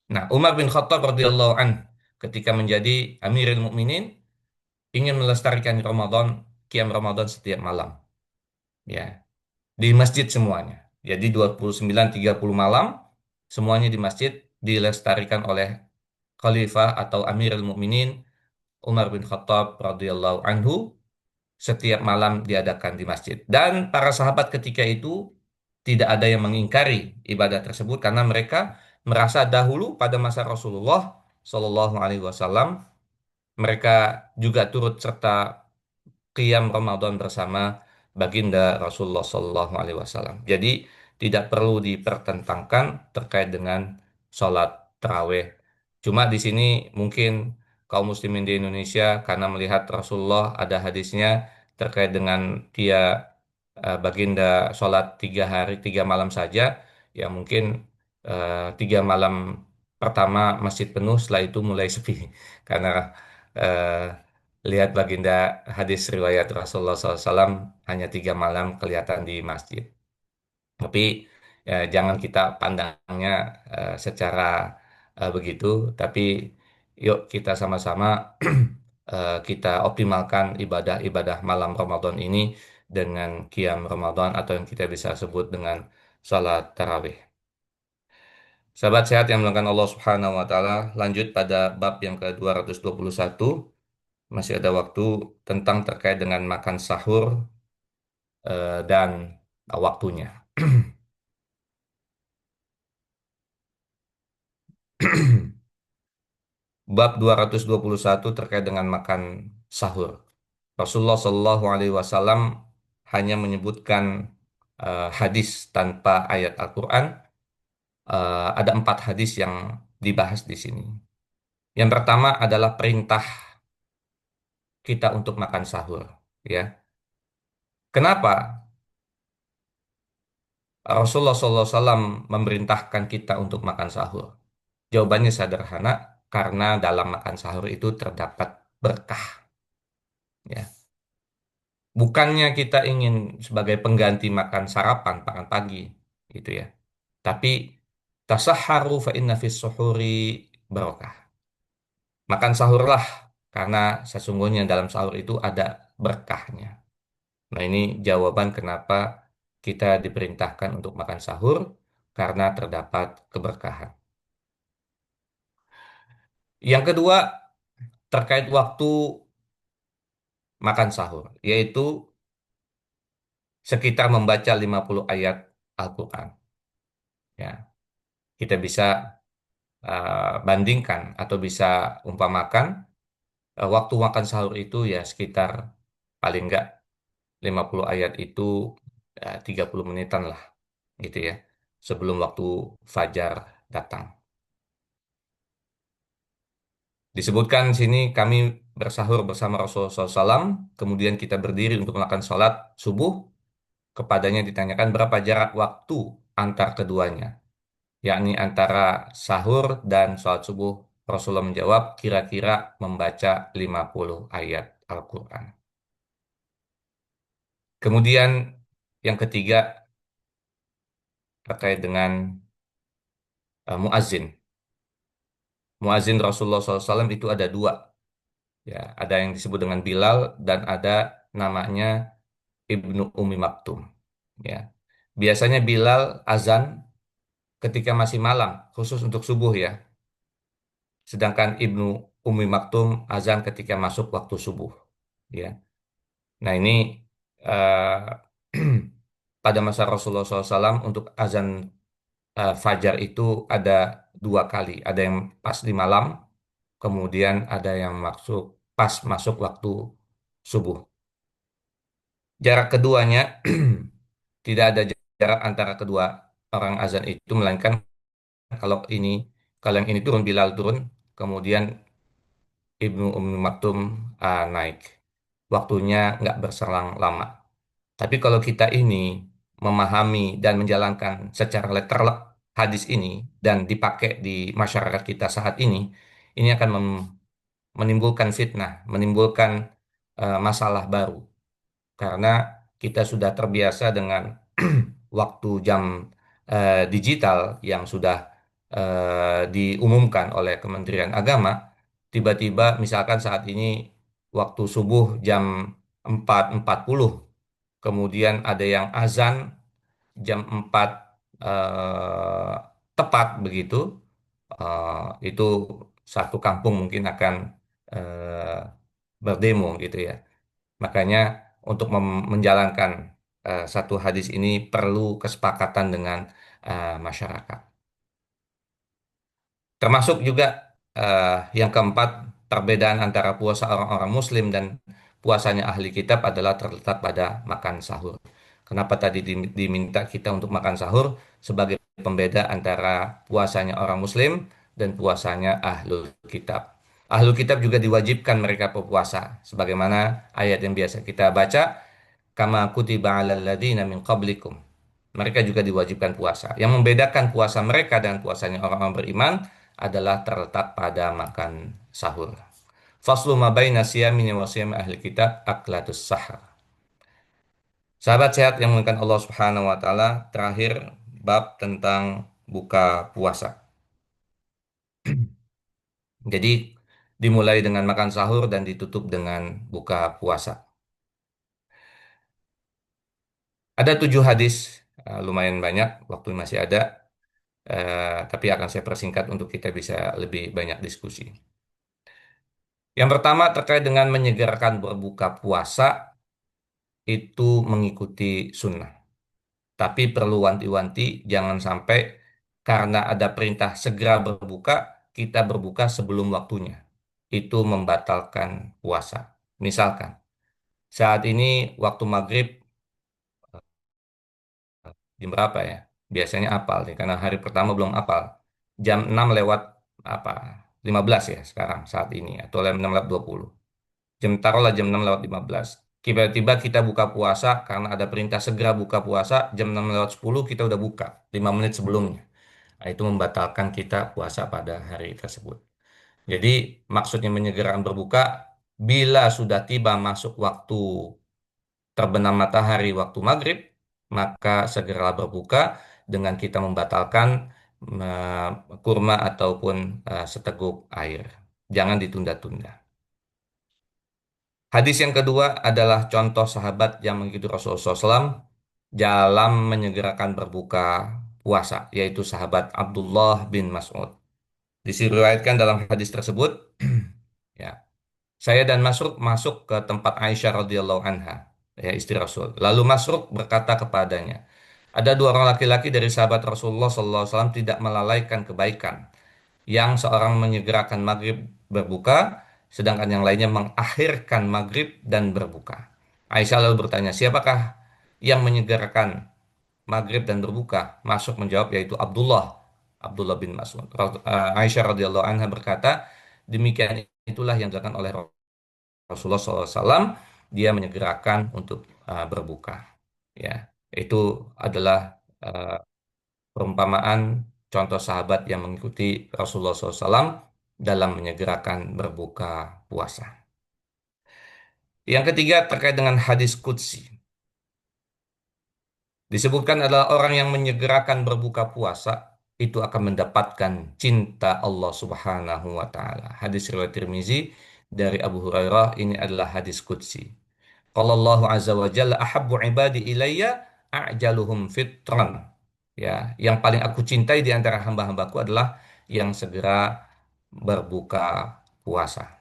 Nah, Umar bin Khattab radhiyallahu an ketika menjadi Amirul Mukminin ingin melestarikan Ramadan, qiyam Ramadan setiap malam, ya, di masjid semuanya. Jadi 29-30 malam semuanya di masjid dilestarikan oleh Khalifah atau Amirul Mukminin Umar bin Khattab radhiyallahu anhu, setiap malam diadakan di masjid. Dan para sahabat ketika itu tidak ada yang mengingkari ibadah tersebut karena mereka merasa dahulu pada masa Rasulullah Shallallahu Alaihi Wasallam mereka juga turut serta qiyam Ramadan bersama baginda Rasulullah Shallallahu Alaihi Wasallam. Jadi tidak perlu dipertentangkan terkait dengan sholat taraweh. Cuma di sini mungkin kaum muslimin di Indonesia karena melihat Rasulullah ada hadisnya terkait dengan dia baginda sholat 3 hari 3 malam saja, ya mungkin 3 malam pertama masjid penuh, setelah itu mulai sepi karena eh, lihat baginda hadis riwayat Rasulullah SAW hanya 3 malam kelihatan di masjid. Tapi jangan kita pandangnya secara begitu, tapi yuk kita sama-sama kita optimalkan ibadah-ibadah malam Ramadan ini dengan qiyam Ramadan atau yang kita bisa sebut dengan salat tarawih. Sahabat sehat yang melakukan Allah Subhanahu wa taala, lanjut pada bab yang ke-221. Masih ada waktu tentang terkait dengan makan sahur dan waktunya. Bab 221 terkait dengan makan sahur. Rasulullah Shallallahu Alaihi Wasallam hanya menyebutkan hadis tanpa ayat Al-Quran. Ada 4 hadis yang dibahas di sini. Yang pertama adalah perintah kita untuk makan sahur. Ya, kenapa Rasulullah SAW memerintahkan kita untuk makan sahur? Jawabannya sederhana, karena dalam makan sahur itu terdapat berkah. Ya, bukannya kita ingin sebagai pengganti makan sarapan, makan pagi, gitu ya. Tapi tasahharu fa inna fis suhuri barokah. Makan sahurlah karena sesungguhnya dalam sahur itu ada berkahnya. Nah, ini jawaban kenapa kita diperintahkan untuk makan sahur karena terdapat keberkahan. Yang kedua terkait waktu makan sahur, yaitu sekitar membaca 50 ayat Al-Quran. Ya, kita bisa bandingkan atau bisa umpamakan waktu makan sahur itu ya sekitar paling enggak 50 ayat itu 30 menitan lah gitu ya sebelum waktu fajar datang. Disebutkan di sini kami bersahur bersama Rasulullah SAW, kemudian kita berdiri untuk melakukan sholat subuh. Kepadanya ditanyakan berapa jarak waktu antar keduanya, yakni antara sahur dan sholat subuh. Rasulullah menjawab, kira-kira membaca 50 ayat Al-Quran. Kemudian yang ketiga terkait dengan muazin. Muazin Rasulullah SAW itu ada 2. Ya, ada yang disebut dengan Bilal dan ada namanya Ibnu Umi Maktum. Ya, biasanya Bilal azan ketika masih malam, khusus untuk subuh ya. Sedangkan Ibnu Umi Maktum azan ketika masuk waktu subuh. Ya, nah ini eh, pada masa Rasulullah SAW untuk azan fajar itu ada 2 kali. Ada yang pas di malam, kemudian ada yang masuk pas masuk waktu subuh. Jarak keduanya tidak ada jarak antara kedua orang azan itu, melainkan kalau ini kalau yang ini turun Bilal turun, kemudian Ibnu Maktum naik. Waktunya nggak berselang lama. Tapi kalau kita ini memahami dan menjalankan secara literal hadis ini dan dipakai di masyarakat kita saat ini akan menimbulkan fitnah, menimbulkan masalah baru. Karena kita sudah terbiasa dengan waktu jam digital yang sudah diumumkan oleh Kementerian Agama, tiba-tiba misalkan saat ini waktu subuh jam 4.40, kemudian ada yang azan jam 4 eh, tepat begitu, itu satu kampung mungkin akan eh, berdemo gitu ya. Makanya untuk menjalankan satu hadis ini perlu kesepakatan dengan masyarakat. Termasuk juga yang keempat, perbedaan antara puasa orang-orang Muslim dan puasanya ahli kitab adalah terletak pada makan sahur. Kenapa tadi diminta kita untuk makan sahur sebagai pembeda antara puasanya orang Muslim dan puasanya ahlul kitab. Ahlul kitab juga diwajibkan mereka berpuasa, sebagaimana ayat yang biasa kita baca, kama kutiba 'alal ladzina min qablikum. Mereka juga diwajibkan puasa. Yang membedakan puasa mereka dan puasanya orang-orang beriman adalah terletak pada makan sahur. Faslu ma baina siyamini wa siyami ahli kitab aklatus sahar. Sahabat sehat yang menggunakan Allah Subhanahu wa taala, terakhir bab tentang buka puasa. Jadi dimulai dengan makan sahur dan ditutup dengan buka puasa. Ada 7 hadis, lumayan banyak, waktu masih ada, tapi akan saya persingkat untuk kita bisa lebih banyak diskusi. Yang pertama terkait dengan menyegarkan berbuka puasa itu mengikuti sunnah. Tapi perlu wanti-wanti, jangan sampai karena ada perintah segera berbuka, kita berbuka sebelum waktunya. Itu membatalkan puasa. Misalkan, saat ini waktu maghrib jam berapa ya? Biasanya apal nih, karena hari pertama belum apal. Jam 6 lewat apa? 15 ya sekarang saat ini, atau jam 6 lewat 20. Taruhlah jam 6 lewat 15. Tiba-tiba kita buka puasa karena ada perintah segera buka puasa, jam 6 lewat 10 kita udah buka 5 menit sebelumnya. Nah, itu membatalkan kita puasa pada hari tersebut. Jadi maksudnya menyegerakan berbuka bila sudah tiba masuk waktu terbenam matahari waktu maghrib, maka segeralah berbuka dengan kita membatalkan kurma ataupun seteguk air. Jangan ditunda-tunda. Hadis yang kedua adalah contoh sahabat yang mengikuti Rasulullah SAW dalam menyegerakan berbuka puasa, yaitu sahabat Abdullah bin Mas'ud. Disiriwayatkan dalam hadis tersebut, ya, saya dan Masruk masuk ke tempat Aisyah radhiyallahu anha, ya, istri Rasul. Lalu Masruk berkata kepadanya, ada 2 orang laki-laki dari sahabat Rasulullah SAW tidak melalaikan kebaikan, yang seorang menyegerakan maghrib berbuka, sedangkan yang lainnya mengakhirkan maghrib dan berbuka. Aisyah lalu bertanya, siapakah yang menyegerakan maghrib dan berbuka? Masuk menjawab, yaitu Abdullah bin Mas'ud. Aisyah radhiyallahu anha berkata, demikian itulah yang dilakukan oleh Rasulullah SAW. Dia menyegerakan untuk berbuka. Ya, itu adalah uh, perumpamaan contoh sahabat yang mengikuti Rasulullah SAW dalam menyegerakan berbuka puasa. Yang ketiga terkait dengan hadis qudsi. Disebutkan adalah orang yang menyegerakan berbuka puasa itu akan mendapatkan cinta Allah Subhanahu wa taala. Hadis riwayat Tirmizi dari Abu Hurairah, ini adalah hadis qudsi. Qala Allah azza wa jalla ahabbu ibadi ilayya a'jaluhum fitran. Ya, yang paling aku cintai di antara hamba-hambaku adalah yang segera berbuka puasa.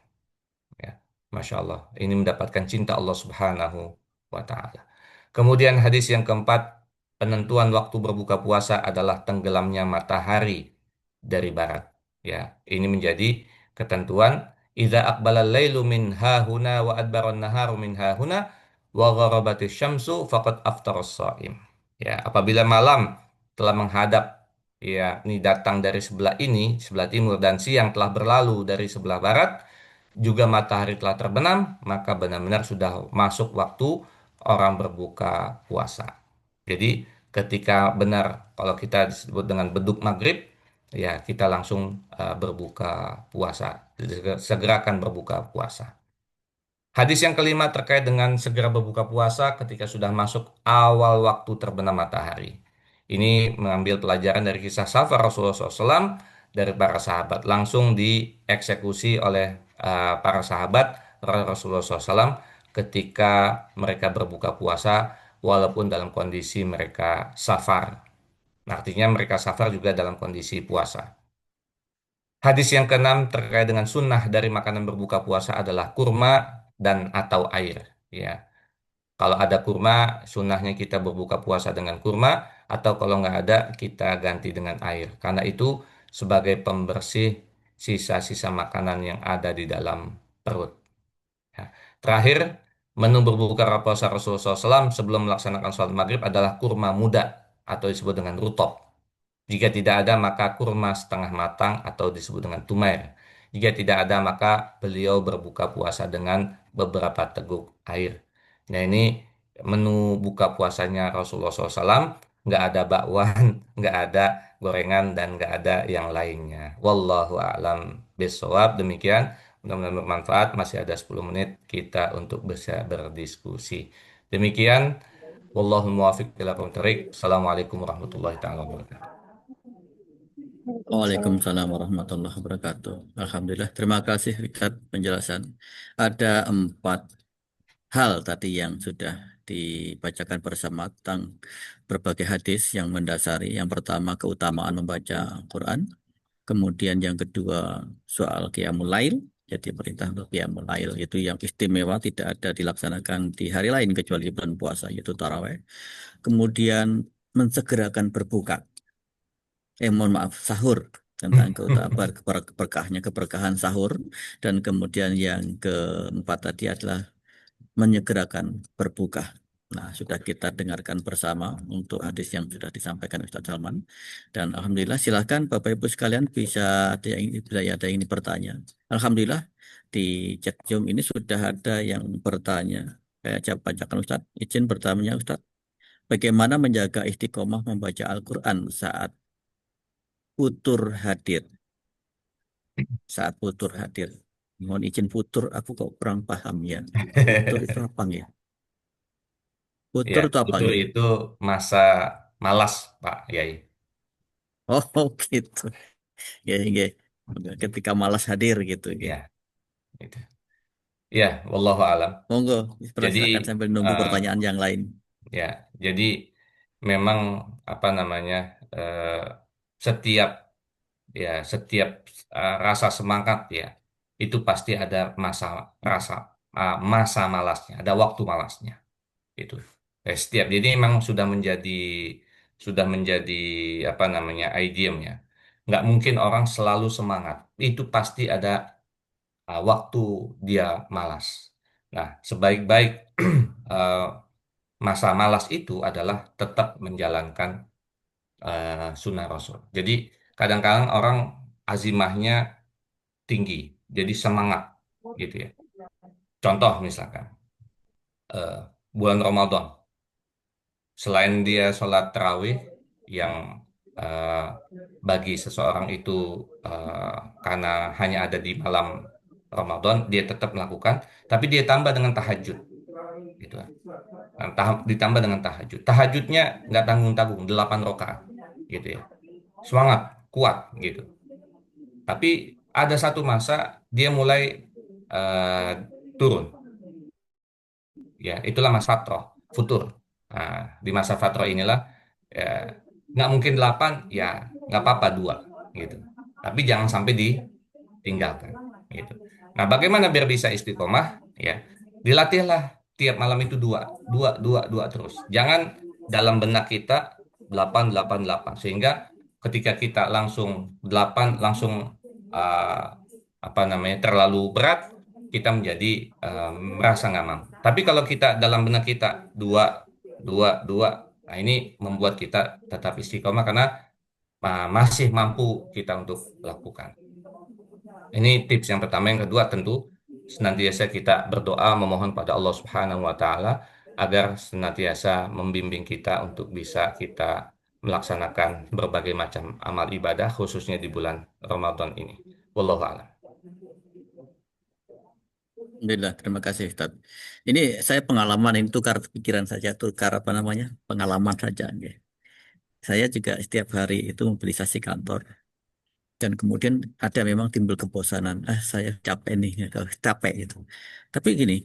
Ya, Masya Allah. Ini mendapatkan cinta Allah Subhanahu wa Ta'ala. Kemudian hadis yang keempat, penentuan waktu berbuka puasa adalah tenggelamnya matahari dari barat. Ya, ini menjadi ketentuan. Idza aqbala lailu min hahuna wa adbara naharu min hahuna wa gharabatis syamsu faqad aftara shaim. Ya, apabila malam telah menghadap, ya, ini datang dari sebelah ini, sebelah timur, dan siang telah berlalu dari sebelah barat, juga matahari telah terbenam, maka benar-benar sudah masuk waktu orang berbuka puasa. Jadi ketika benar kalau kita disebut dengan beduk maghrib, ya kita langsung berbuka puasa. Segerakan berbuka puasa. Hadis yang kelima terkait dengan segera berbuka puasa ketika sudah masuk awal waktu terbenam matahari. Ini mengambil pelajaran dari kisah safar Rasulullah SAW dari para sahabat. Langsung dieksekusi oleh para sahabat Rasulullah SAW ketika mereka berbuka puasa walaupun dalam kondisi mereka safar. Nah, artinya mereka safar juga dalam kondisi puasa. Hadis yang keenam terkait dengan sunnah dari makanan berbuka puasa adalah kurma dan atau air. Ya, kalau ada kurma, sunnahnya kita berbuka puasa dengan kurma, atau kalau nggak ada, kita ganti dengan air. Karena itu sebagai pembersih sisa-sisa makanan yang ada di dalam perut. Ya. Terakhir, menu berbuka puasa Rasulullah SAW sebelum melaksanakan sholat maghrib adalah kurma muda atau disebut dengan rutop. Jika tidak ada, maka kurma setengah matang atau disebut dengan tumair. Jika tidak ada, maka beliau berbuka puasa dengan beberapa teguk air. Nah, ini menu buka puasanya Rasulullah SAW. Nggak ada bakwan, nggak ada gorengan, dan nggak ada yang lainnya. Wallahu a'lam bishawab. Demikian, mudah-mudahan bermanfaat. Masih ada 10 menit kita untuk bisa berdiskusi. Demikian, wallahu muwafiq ila aqwamit thoriq. Assalamualaikum warahmatullahi taala wabarakatuh. Waalaikumsalam. Waalaikumsalam warahmatullahi wabarakatuh. Alhamdulillah, terima kasih Richard penjelasan. Ada 4 hal tadi yang sudah dibacakan bersama tentang berbagai hadis yang mendasari. Yang pertama, keutamaan membaca Quran. Kemudian yang kedua, soal qiyamul lail. Jadi perintah untuk qiyamul lail itu yang istimewa, tidak ada dilaksanakan di hari lain kecuali bulan puasa, yaitu taraweh. Kemudian mensegerakan berbuka. Mohon maaf, sahur, tentang keutamaan keberkahnya keberkahan sahur. Dan kemudian yang keempat tadi adalah menyegerakan berbuka. Nah, sudah kita dengarkan bersama untuk hadis yang sudah disampaikan Ustaz Salman. Dan Alhamdulillah, silakan Bapak Ibu sekalian bisa ada yang bila ada yang ini bertanya. Alhamdulillah, di chat Zoom ini sudah ada yang bertanya. Saya coba bacakan Ustaz. Izin bertanya Ustaz. Bagaimana menjaga istiqomah membaca Al-Quran saat futur hadir? Saat futur hadir. Mohon izin futur, aku kok kurang paham ya. Futur itu apa ya? Ya, Futur itu apa futur ya? itu masa malas, Pak Yai. Oh, gitu. Ya, ya. Ketika malas hadir gitu. Ya. Ya, itu. Ya, wallahu alam. Monggo, Jadi, silakan sambil nunggu eh, pertanyaan yang lain. ya, jadi memang apa namanya eh, setiap setiap rasa semangat ya itu pasti ada rasa masa malasnya, ada waktu malasnya itu. Setiap jadi memang sudah menjadi apa namanya idiom ya. Nggak mungkin orang selalu semangat. Itu pasti ada waktu dia malas. Nah, sebaik-baik eh, masa malas itu adalah tetap menjalankan sunnah Rasul. Jadi kadang-kadang orang azimahnya tinggi, jadi semangat gitu ya. Contoh misalkan eh, bulan Ramadan, selain dia sholat tarawih yang eh, bagi seseorang itu eh, karena hanya ada di malam Ramadan, dia tetap melakukan, tapi dia tambah dengan tahajud gitu. Nah, ditambah dengan tahajud. Tahajudnya nggak tanggung-tanggung, 8 rakaat gitu ya. Semangat, kuat gitu. Tapi ada satu masa dia mulai eh, turun. Ya, itulah masa fatrah, futur. Nah, di masa fatrah inilah ya, nggak mungkin 8, ya nggak apa-apa 2 gitu. Tapi jangan sampai ditinggalkan gitu. Nah, bagaimana biar bisa istiqomah? Ya, dilatihlah tiap malam itu 2, 2, 2, 2 terus. Jangan dalam benak kita 8, 8, 8 sehingga ketika kita langsung 8 langsung uh, apa namanya terlalu berat, kita menjadi merasa nggak mampu. Tapi kalau kita dalam benak kita 2, 2, 2, nah ini membuat kita tetap istiqomah karena masih mampu kita untuk lakukan. Ini tips yang pertama. Yang kedua tentu senantiasa kita berdoa memohon pada Allah Subhanahu wa taala agar senantiasa membimbing kita untuk bisa kita melaksanakan berbagai macam amal ibadah khususnya di bulan Ramadan ini. Wallahu a'lam. Alhamdulillah, terima kasih Ustaz. Ini saya pengalaman ini tukar pikiran saja, tukar apa namanya, pengalaman saja. Nggih. Saya juga setiap hari itu mobilisasi kantor. Dan kemudian ada memang timbul kebosanan. Ah, saya capek nih, kalau capek gitu. Tapi gini,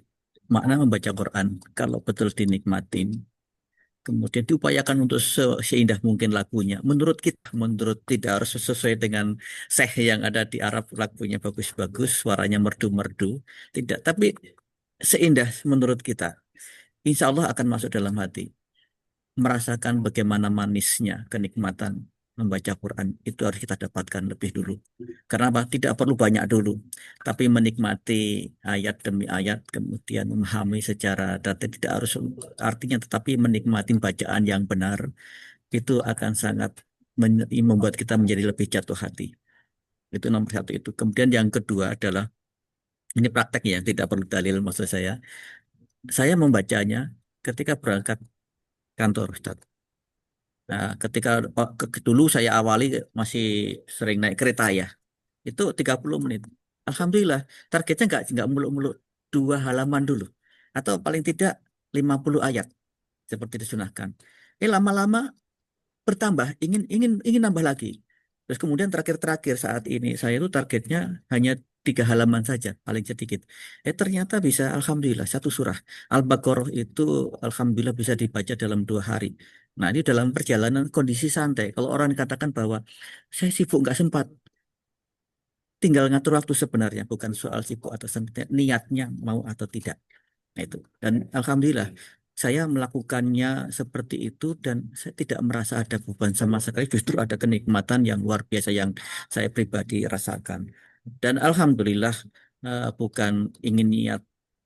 makna membaca Quran, kalau betul dinikmatin, kemudian diupayakan untuk seindah mungkin lagunya. Menurut kita, menurut tidak harus sesuai dengan seh yang ada di Arab lagunya bagus-bagus, suaranya merdu-merdu. Tidak, tapi seindah menurut kita. Insya Allah akan masuk dalam hati. Merasakan bagaimana manisnya kenikmatan membaca Quran itu harus kita dapatkan lebih dulu. Karena apa? Tidak perlu banyak dulu, tapi menikmati ayat demi ayat, kemudian memahami secara data tidak harus artinya, tetapi menikmati bacaan yang benar itu akan sangat membuat kita menjadi lebih jatuh hati. Itu nomor satu itu. Kemudian yang kedua adalah ini praktek ya, tidak perlu dalil maksud saya. Saya membacanya ketika berangkat kantor, Ustaz. Nah, ketika dulu saya awali masih sering naik kereta ya, itu 30 menit. Alhamdulillah, targetnya nggak muluk-muluk 2 halaman dulu. Atau paling tidak 50 ayat seperti disunahkan. Lama-lama bertambah, ingin nambah lagi. Terus kemudian terakhir-terakhir saat ini saya itu targetnya hanya 3 halaman saja, paling sedikit. Ternyata bisa, alhamdulillah, satu surah. Al-Baqarah itu alhamdulillah bisa dibaca dalam 2 hari. Nah, ini dalam perjalanan kondisi santai. Kalau orang katakan bahwa saya sibuk nggak sempat, tinggal ngatur waktu sebenarnya, bukan soal sibuk atau sempat, niatnya mau atau tidak. Nah, itu. Dan alhamdulillah saya melakukannya seperti itu dan saya tidak merasa ada beban sama sekali. Justru ada kenikmatan yang luar biasa yang saya pribadi rasakan. Dan alhamdulillah bukan ingin niat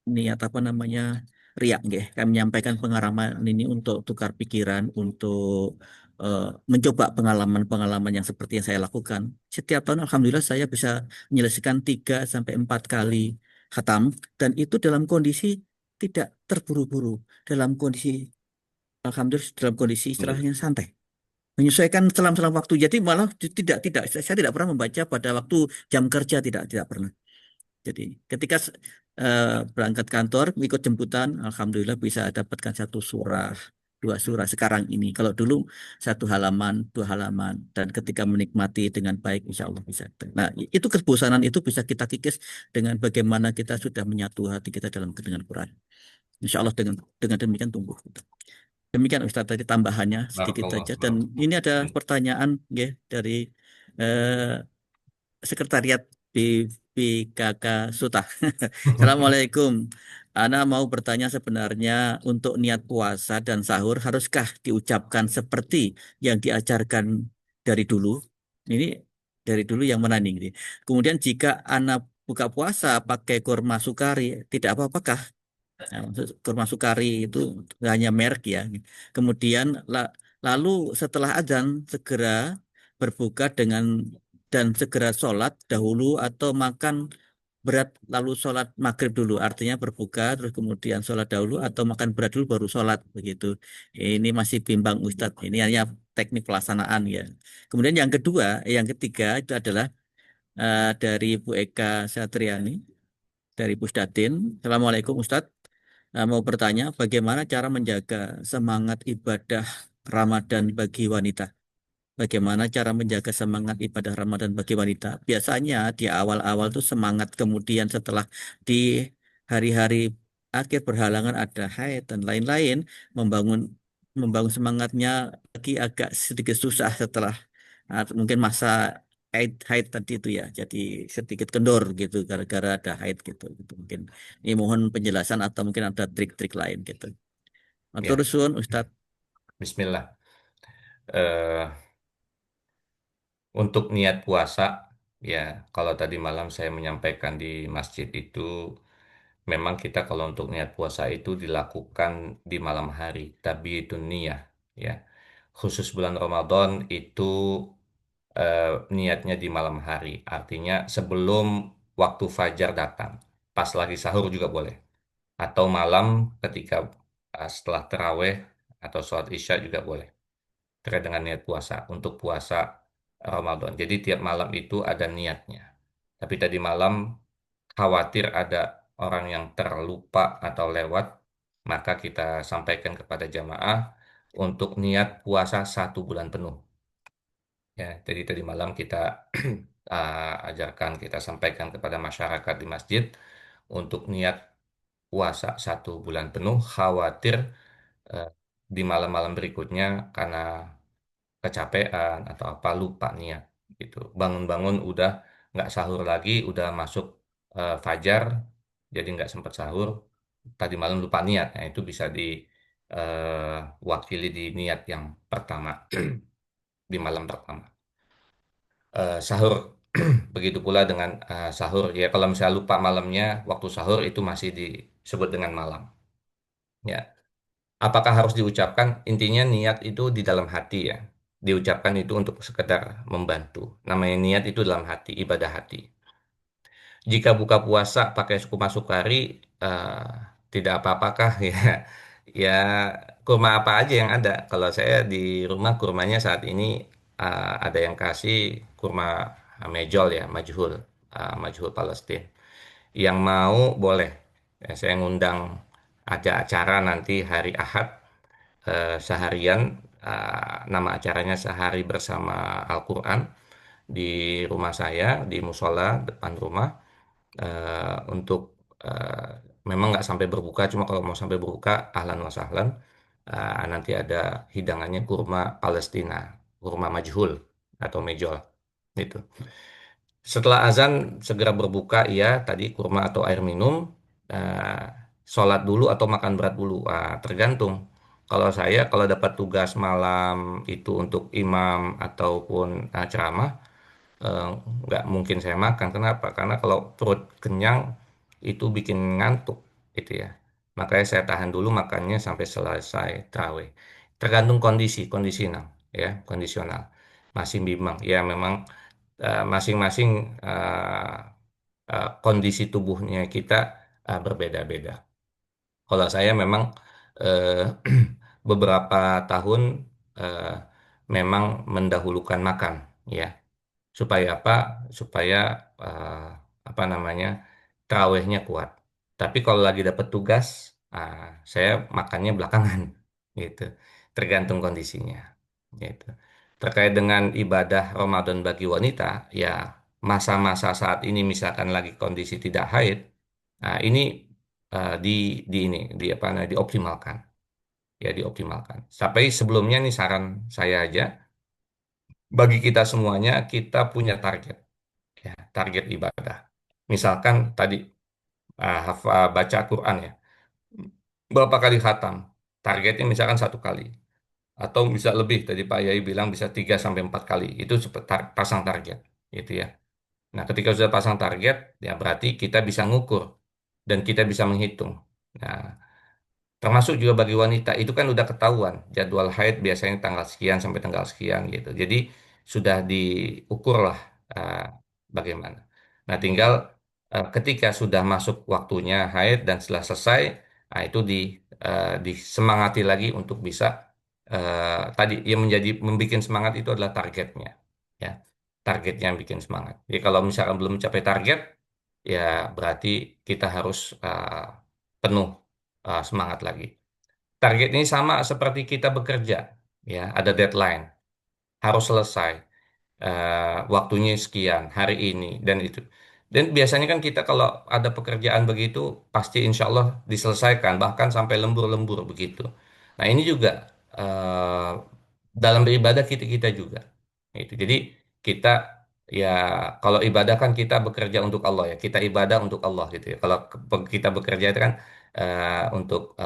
niat apa namanya riak nggih. Kami menyampaikan pengalaman ini untuk tukar pikiran, untuk eh, mencoba pengalaman-pengalaman yang seperti yang saya lakukan. Setiap tahun alhamdulillah saya bisa menyelesaikan 3 sampai 4 kali khatam dan itu dalam kondisi tidak terburu-buru, dalam kondisi alhamdulillah dalam kondisi istilahnya santai. Menyesuaikan selang-selang waktu. Jadi malah tidak saya tidak pernah membaca pada waktu jam kerja, tidak pernah. Jadi ketika berangkat kantor ikut jemputan, alhamdulillah bisa dapatkan 1 surah, 2 surah sekarang ini. Kalau dulu 1 halaman, 2 halaman, dan ketika menikmati dengan baik, insya Allah bisa. Nah, itu kebosanan itu bisa kita kikis dengan bagaimana kita sudah menyatu hati kita dalam dengan Quran. Insya Allah dengan demikian tumbuh. Demikian Ustaz tadi tambahannya sedikit Barakallah, saja. Dan barakallah. ini ada pertanyaan ya, dari eh, Sekretariat BPKK Suta. Assalamualaikum. Ana mau bertanya sebenarnya untuk niat puasa dan sahur haruskah diucapkan seperti yang diajarkan dari dulu? Ini dari dulu yang mana nih? Kemudian jika Ana buka puasa pakai kurma sukari, tidak apa-apakah? Nah, maksud kurma sukari itu hanya merek ya. Kemudian lalu setelah azan segera berbuka dan segera sholat dahulu atau makan berat lalu sholat maghrib dulu. Artinya berbuka terus kemudian sholat dahulu atau makan berat dulu baru sholat begitu. Ini masih bimbang Ustadz. Ini hanya teknik pelaksanaan ya. Kemudian yang ketiga itu adalah dari Bu Eka Satriani dari Pusdatin. Assalamualaikum Ustadz. Mau bertanya, bagaimana cara menjaga semangat ibadah Ramadan bagi wanita? Bagaimana cara menjaga semangat ibadah Ramadan bagi wanita? Biasanya di awal-awal tuh semangat, kemudian setelah di hari-hari akhir berhalangan ada haid dan lain-lain, membangun membangun semangatnya lagi agak sedikit susah setelah mungkin masa haid tadi itu ya, jadi sedikit kendor gitu gara-gara ada haid gitu mungkin. Ini mohon penjelasan atau mungkin ada trik-trik lain gitu. Matur Ya, suwun Ustadz. Bismillah. Eh, untuk niat puasa, ya kalau tadi malam saya menyampaikan di masjid itu, memang kita kalau untuk niat puasa itu dilakukan di malam hari, tapi itu niyah, ya. Khusus bulan Ramadan itu niatnya di malam hari, artinya sebelum waktu fajar datang, pas lagi sahur juga boleh, atau malam ketika setelah taraweh atau sholat isya juga boleh. Terkait dengan niat puasa untuk puasa Ramadan. Jadi tiap malam itu ada niatnya. Tapi tadi malam khawatir ada orang yang terlupa atau lewat, maka kita sampaikan kepada jamaah untuk niat puasa 1 bulan penuh. Ya, jadi tadi malam kita ajarkan, kita sampaikan kepada masyarakat di masjid untuk niat puasa 1 bulan penuh. Khawatir eh, di malam-malam berikutnya karena kecapean atau apa lupa niat gitu. Bangun-bangun udah nggak sahur lagi, udah masuk fajar, jadi nggak sempat sahur. Tadi malam lupa niat, nah itu bisa diwakili di niat yang pertama di malam pertama. Sahur begitu pula dengan sahur ya kalau misalnya lupa malamnya waktu sahur itu masih disebut dengan malam. Ya, apakah harus diucapkan? Intinya niat itu di dalam hati ya. Diucapkan itu untuk sekedar membantu. Namanya niat itu dalam hati, ibadah hati. Jika buka puasa pakai kurma sukari, tidak apa-apakah ya? Ya, kurma apa aja yang ada. Kalau saya di rumah kurmanya saat ini ada yang kasih kurma mejol ya, majhul, majhul Palestina. Yang mau boleh. Ya, saya ngundang ada acara nanti hari Ahad seharian nama acaranya Sehari Bersama Al-Quran di rumah saya di musola depan rumah untuk eh, memang nggak sampai berbuka cuma kalau mau sampai berbuka ahlan wa sahlan. Nanti ada hidangannya kurma Palestina, kurma majhul atau mejol itu. Setelah azan segera berbuka, iya tadi kurma atau air minum, eh, sholat dulu atau makan berat dulu. Tergantung. Kalau saya kalau dapat tugas malam itu untuk imam ataupun ceramah, eh, nggak mungkin saya makan. Kenapa? Karena kalau perut kenyang itu bikin ngantuk, gitu ya. Makanya saya tahan dulu makannya sampai selesai tarawih. Tergantung kondisi, kondisional, ya, kondisional. Masih bimbang, ya memang masing-masing kondisi tubuhnya kita berbeda-beda. Kalau saya memang eh, beberapa tahun eh, memang mendahulukan makan, ya. Supaya apa? Supaya eh, apa namanya terawihnya kuat. Tapi kalau lagi dapat tugas, ah, saya makannya belakangan, gitu. Tergantung kondisinya, gitu. Terkait dengan ibadah Ramadan bagi wanita, ya masa-masa saat ini misalkan lagi kondisi tidak haid, nah ini di di apa namanya dioptimalkan, ya dioptimalkan. Sampai sebelumnya nih saran saya aja, bagi kita semuanya kita punya target ya, target ibadah. Misalkan tadi baca Quran ya, berapa kali khatam? Targetnya misalkan 1 kali. Atau bisa lebih, tadi Pak Yai bilang bisa 3 sampai 4 kali. Itu pasang target. Gitu ya. Nah, ketika sudah pasang target, ya berarti kita bisa ngukur. Dan kita bisa menghitung. Nah, termasuk juga bagi wanita, itu kan udah ketahuan. Jadwal haid biasanya tanggal sekian sampai tanggal sekian gitu. Jadi sudah diukur lah eh, bagaimana. Nah tinggal ketika sudah masuk waktunya haid dan setelah selesai, nah itu disemangati lagi untuk bisa tadi yang menjadi membuat semangat itu adalah targetnya. Ya, targetnya yang bikin semangat. Jadi kalau misalkan belum mencapai target, ya berarti kita harus penuh semangat lagi. Target ini sama seperti kita bekerja, ya, ada deadline, harus selesai, waktunya sekian, hari ini, dan itu. Dan biasanya kan kita kalau ada pekerjaan begitu, pasti insya Allah diselesaikan, bahkan sampai lembur-lembur begitu. Nah ini juga eh, dalam beribadah kita juga. Itu. Jadi kita ya kalau ibadah kan kita bekerja untuk Allah ya, kita ibadah untuk Allah gitu ya. Kalau kita bekerja itu kan untuk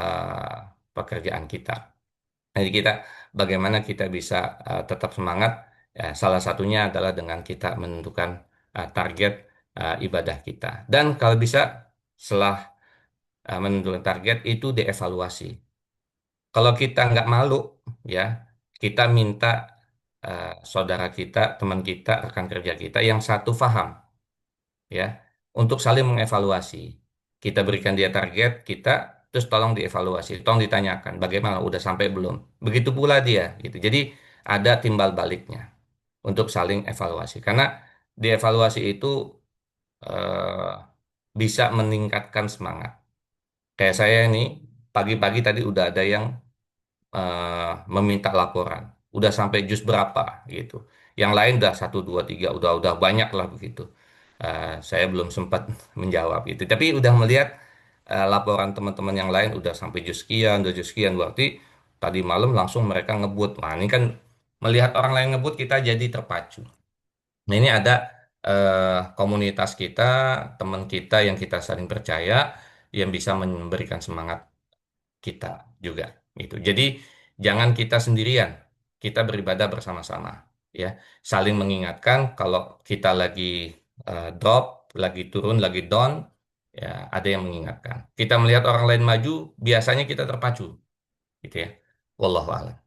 pekerjaan kita. Jadi kita bagaimana kita bisa tetap semangat? Ya, salah satunya adalah dengan kita menentukan target ibadah kita. Dan kalau bisa setelah menentukan target itu dievaluasi. Kalau kita nggak malu, ya kita minta saudara kita, teman kita, rekan kerja kita yang satu paham, ya, untuk saling mengevaluasi. Kita berikan dia target kita, terus tolong dievaluasi, tolong ditanyakan bagaimana, udah sampai belum. Begitu pula dia, gitu. Jadi ada timbal baliknya untuk saling evaluasi. Karena dievaluasi itu eh, bisa meningkatkan semangat. Kayak saya ini, pagi-pagi tadi udah ada yang meminta laporan. Udah sampai jus berapa gitu. Yang lain udah satu, dua, tiga, udah banyak lah begitu. Saya belum sempat menjawab gitu. Tapi udah melihat laporan teman-teman yang lain udah sampai jus sekian, udah jus sekian. Berarti tadi malam langsung mereka ngebut. Nah ini kan melihat orang lain ngebut kita jadi terpacu. Nah ini ada komunitas kita, teman kita yang kita saling percaya, yang bisa memberikan semangat kita juga gitu. Jadi jangan kita sendirian, kita beribadah bersama-sama ya. Saling mengingatkan kalau kita lagi drop, lagi turun, lagi down, ya ada yang mengingatkan. Kita melihat orang lain maju, biasanya kita terpacu gitu ya. Wallahu a'lam.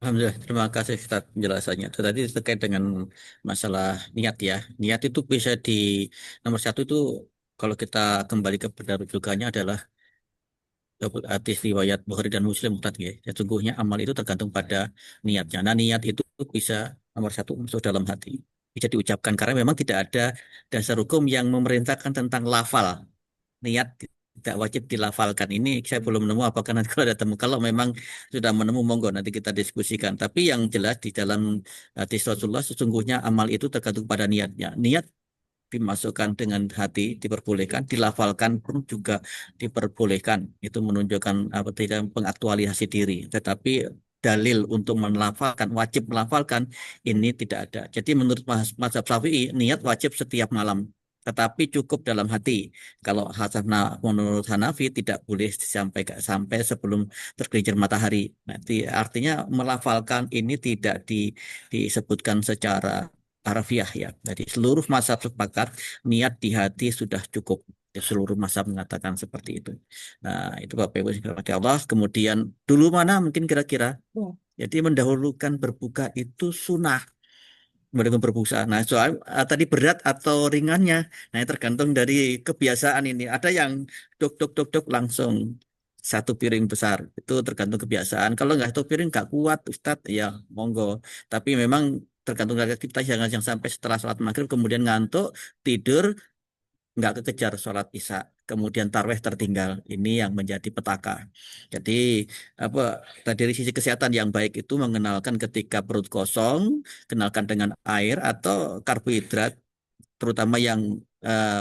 Alhamdulillah, terima kasih Ustaz penjelasannya. Itu tadi terkait dengan masalah niat ya. Niat itu bisa di nomor satu itu kalau kita kembali kepada rujukannya adalah hadis riwayat Bukhari dan Muslim Ustaz ya. Sesungguhnya amal itu tergantung pada niatnya. Nah niat itu bisa nomor satu masuk dalam hati. Bisa diucapkan karena memang tidak ada dasar hukum yang memerintahkan tentang lafal niat tidak wajib dilafalkan. Ini saya belum menemu apakah nanti kalau ada temu. Kalau memang sudah menemu monggo nanti kita diskusikan. Tapi yang jelas di dalam hadis Rasulullah sesungguhnya amal itu tergantung pada niatnya. Niat dimasukkan dengan hati diperbolehkan, dilafalkan pun juga diperbolehkan. Itu menunjukkan apa tidak pengaktualisasi diri. Tetapi dalil untuk melafalkan, wajib melafalkan ini tidak ada. Jadi menurut mazhab Syafi'i niat wajib setiap malam. Tetapi cukup dalam hati. Kalau menurut Hanafi tidak boleh sampai sebelum tergelincir matahari. Nanti artinya melafalkan ini tidak disebutkan secara harfiah ya. Jadi seluruh mazhab sepakat niat di hati sudah cukup. Ya, seluruh mazhab mengatakan seperti itu. Nah, itu Bapak Ibu yang dirahmati Allah. Kemudian dulu mana mungkin kira-kira. Jadi mendahulukan berbuka itu sunnah. Mendahulukan berbuka. Nah, soal tadi berat atau ringannya. Nah, tergantung dari kebiasaan ini. Ada yang dok dok dok dok langsung satu piring besar. Itu tergantung kebiasaan. Kalau nggak satu piring nggak kuat, Ustadz, ya monggo. Tapi memang tergantung dari kita jangan yang sampai setelah sholat maghrib kemudian ngantuk tidur nggak kekejar sholat isya kemudian tarweh tertinggal ini yang menjadi petaka. Jadi apa dari sisi kesehatan yang baik itu mengenalkan ketika perut kosong kenalkan dengan air atau karbohidrat terutama yang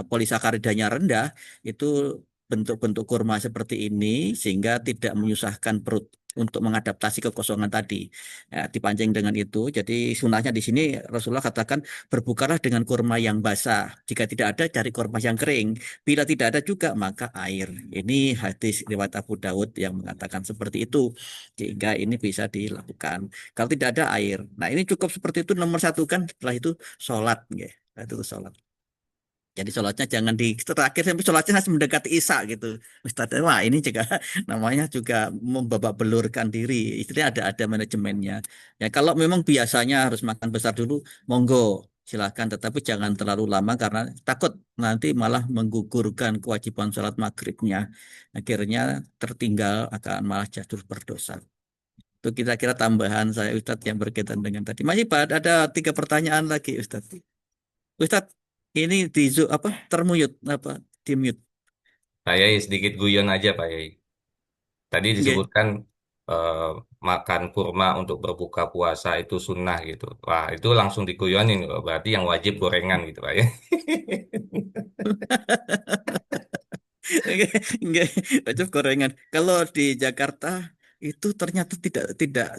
polisakaridanya rendah itu bentuk-bentuk kurma seperti ini sehingga tidak menyusahkan perut untuk mengadaptasi kekosongan tadi. Ya, dipancing dengan itu. Jadi sunahnya di sini Rasulullah katakan berbukalah dengan kurma yang basah. Jika tidak ada cari kurma yang kering. Bila tidak ada juga maka air. Ini hadis riwayat Abu Dawud yang mengatakan seperti itu. Sehingga ini bisa dilakukan. Kalau tidak ada air. Nah ini cukup seperti itu nomor satu kan. Setelah itu sholat. Ya. Itu sholat. Jadi sholatnya jangan di terakhir sampai sholatnya harus mendekati Isya gitu. Ustaz, wah ini juga namanya juga membabak belurkan diri. Istilahnya ada manajemennya. Ya kalau memang biasanya harus makan besar dulu, monggo silakan. Tetapi jangan terlalu lama karena takut nanti malah menggugurkan kewajiban sholat maghribnya. Akhirnya tertinggal akan malah jatuh berdosa. Itu kira-kira tambahan saya Ustadz yang berkaitan dengan tadi. Masih ada tiga pertanyaan lagi Ustadz. Ustadz, ini di apa termute apa di mute. Pak Yai sedikit guyon aja Pak Yai. Tadi Nggih. disebutkan eh, makan kurma untuk berbuka puasa itu sunnah gitu. Wah, itu langsung diguyonin. Berarti yang wajib gorengan gitu Pak ya. Nggih, wajib gorengan. Kalau di Jakarta itu ternyata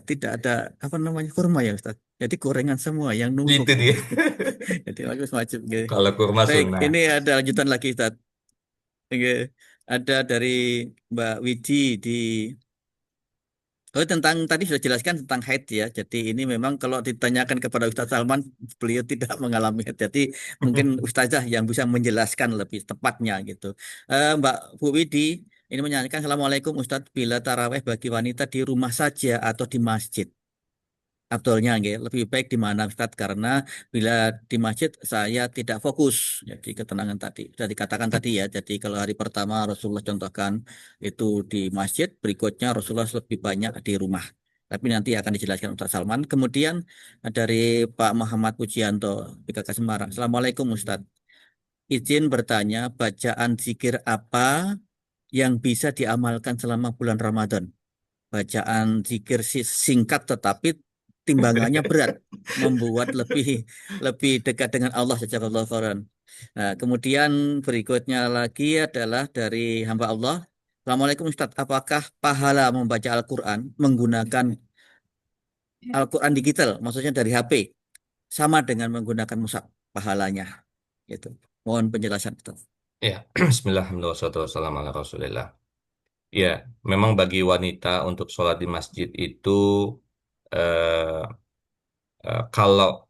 tidak ada apa namanya kurma ya Ustaz. Jadi gorengan semua yang numpuk Itu dia. gitu. Jadi wajib wajib nggih. Kalau kurma Baik, sunnah. ini ada lanjutan lagi Ustaz. Nggih. Ada dari Mbak Widi di Oh, tentang tadi sudah jelaskan tentang haid ya. Jadi ini memang kalau ditanyakan kepada Ustaz Salman, beliau tidak mengalami haid. Jadi mungkin Ustazah yang bisa menjelaskan lebih tepatnya gitu. Mbak Bu Widi ini menyanyikan Assalamualaikum Ustadz bila taraweh bagi wanita di rumah saja atau di masjid. Abdulnya nggih, lebih baik di mana Ustaz, karena bila di masjid saya tidak fokus. Jadi ketenangan tadi sudah dikatakan tadi ya. Jadi kalau hari pertama Rasulullah contohkan itu di masjid, berikutnya Rasulullah lebih banyak di rumah. Tapi nanti akan dijelaskan Ustaz Salman. Kemudian dari Pak Muhammad Pujianto, PKK Semarang. Assalamualaikum Ustaz. Izin bertanya, bacaan zikir apa yang bisa diamalkan selama bulan Ramadan? Bacaan zikir singkat tetapi timbangannya berat, membuat lebih lebih dekat dengan Allah secara Quran. Nah, kemudian berikutnya lagi adalah dari hamba Allah. Assalamualaikum Ustaz, apakah pahala membaca Al-Quran menggunakan Al-Quran digital, maksudnya dari HP, sama dengan menggunakan mushaf pahalanya? Gitu. Mohon penjelasan Ustaz. Ya, Bismillahirrahmanirrahim. Ya, memang bagi wanita untuk sholat di masjid itu eh, kalau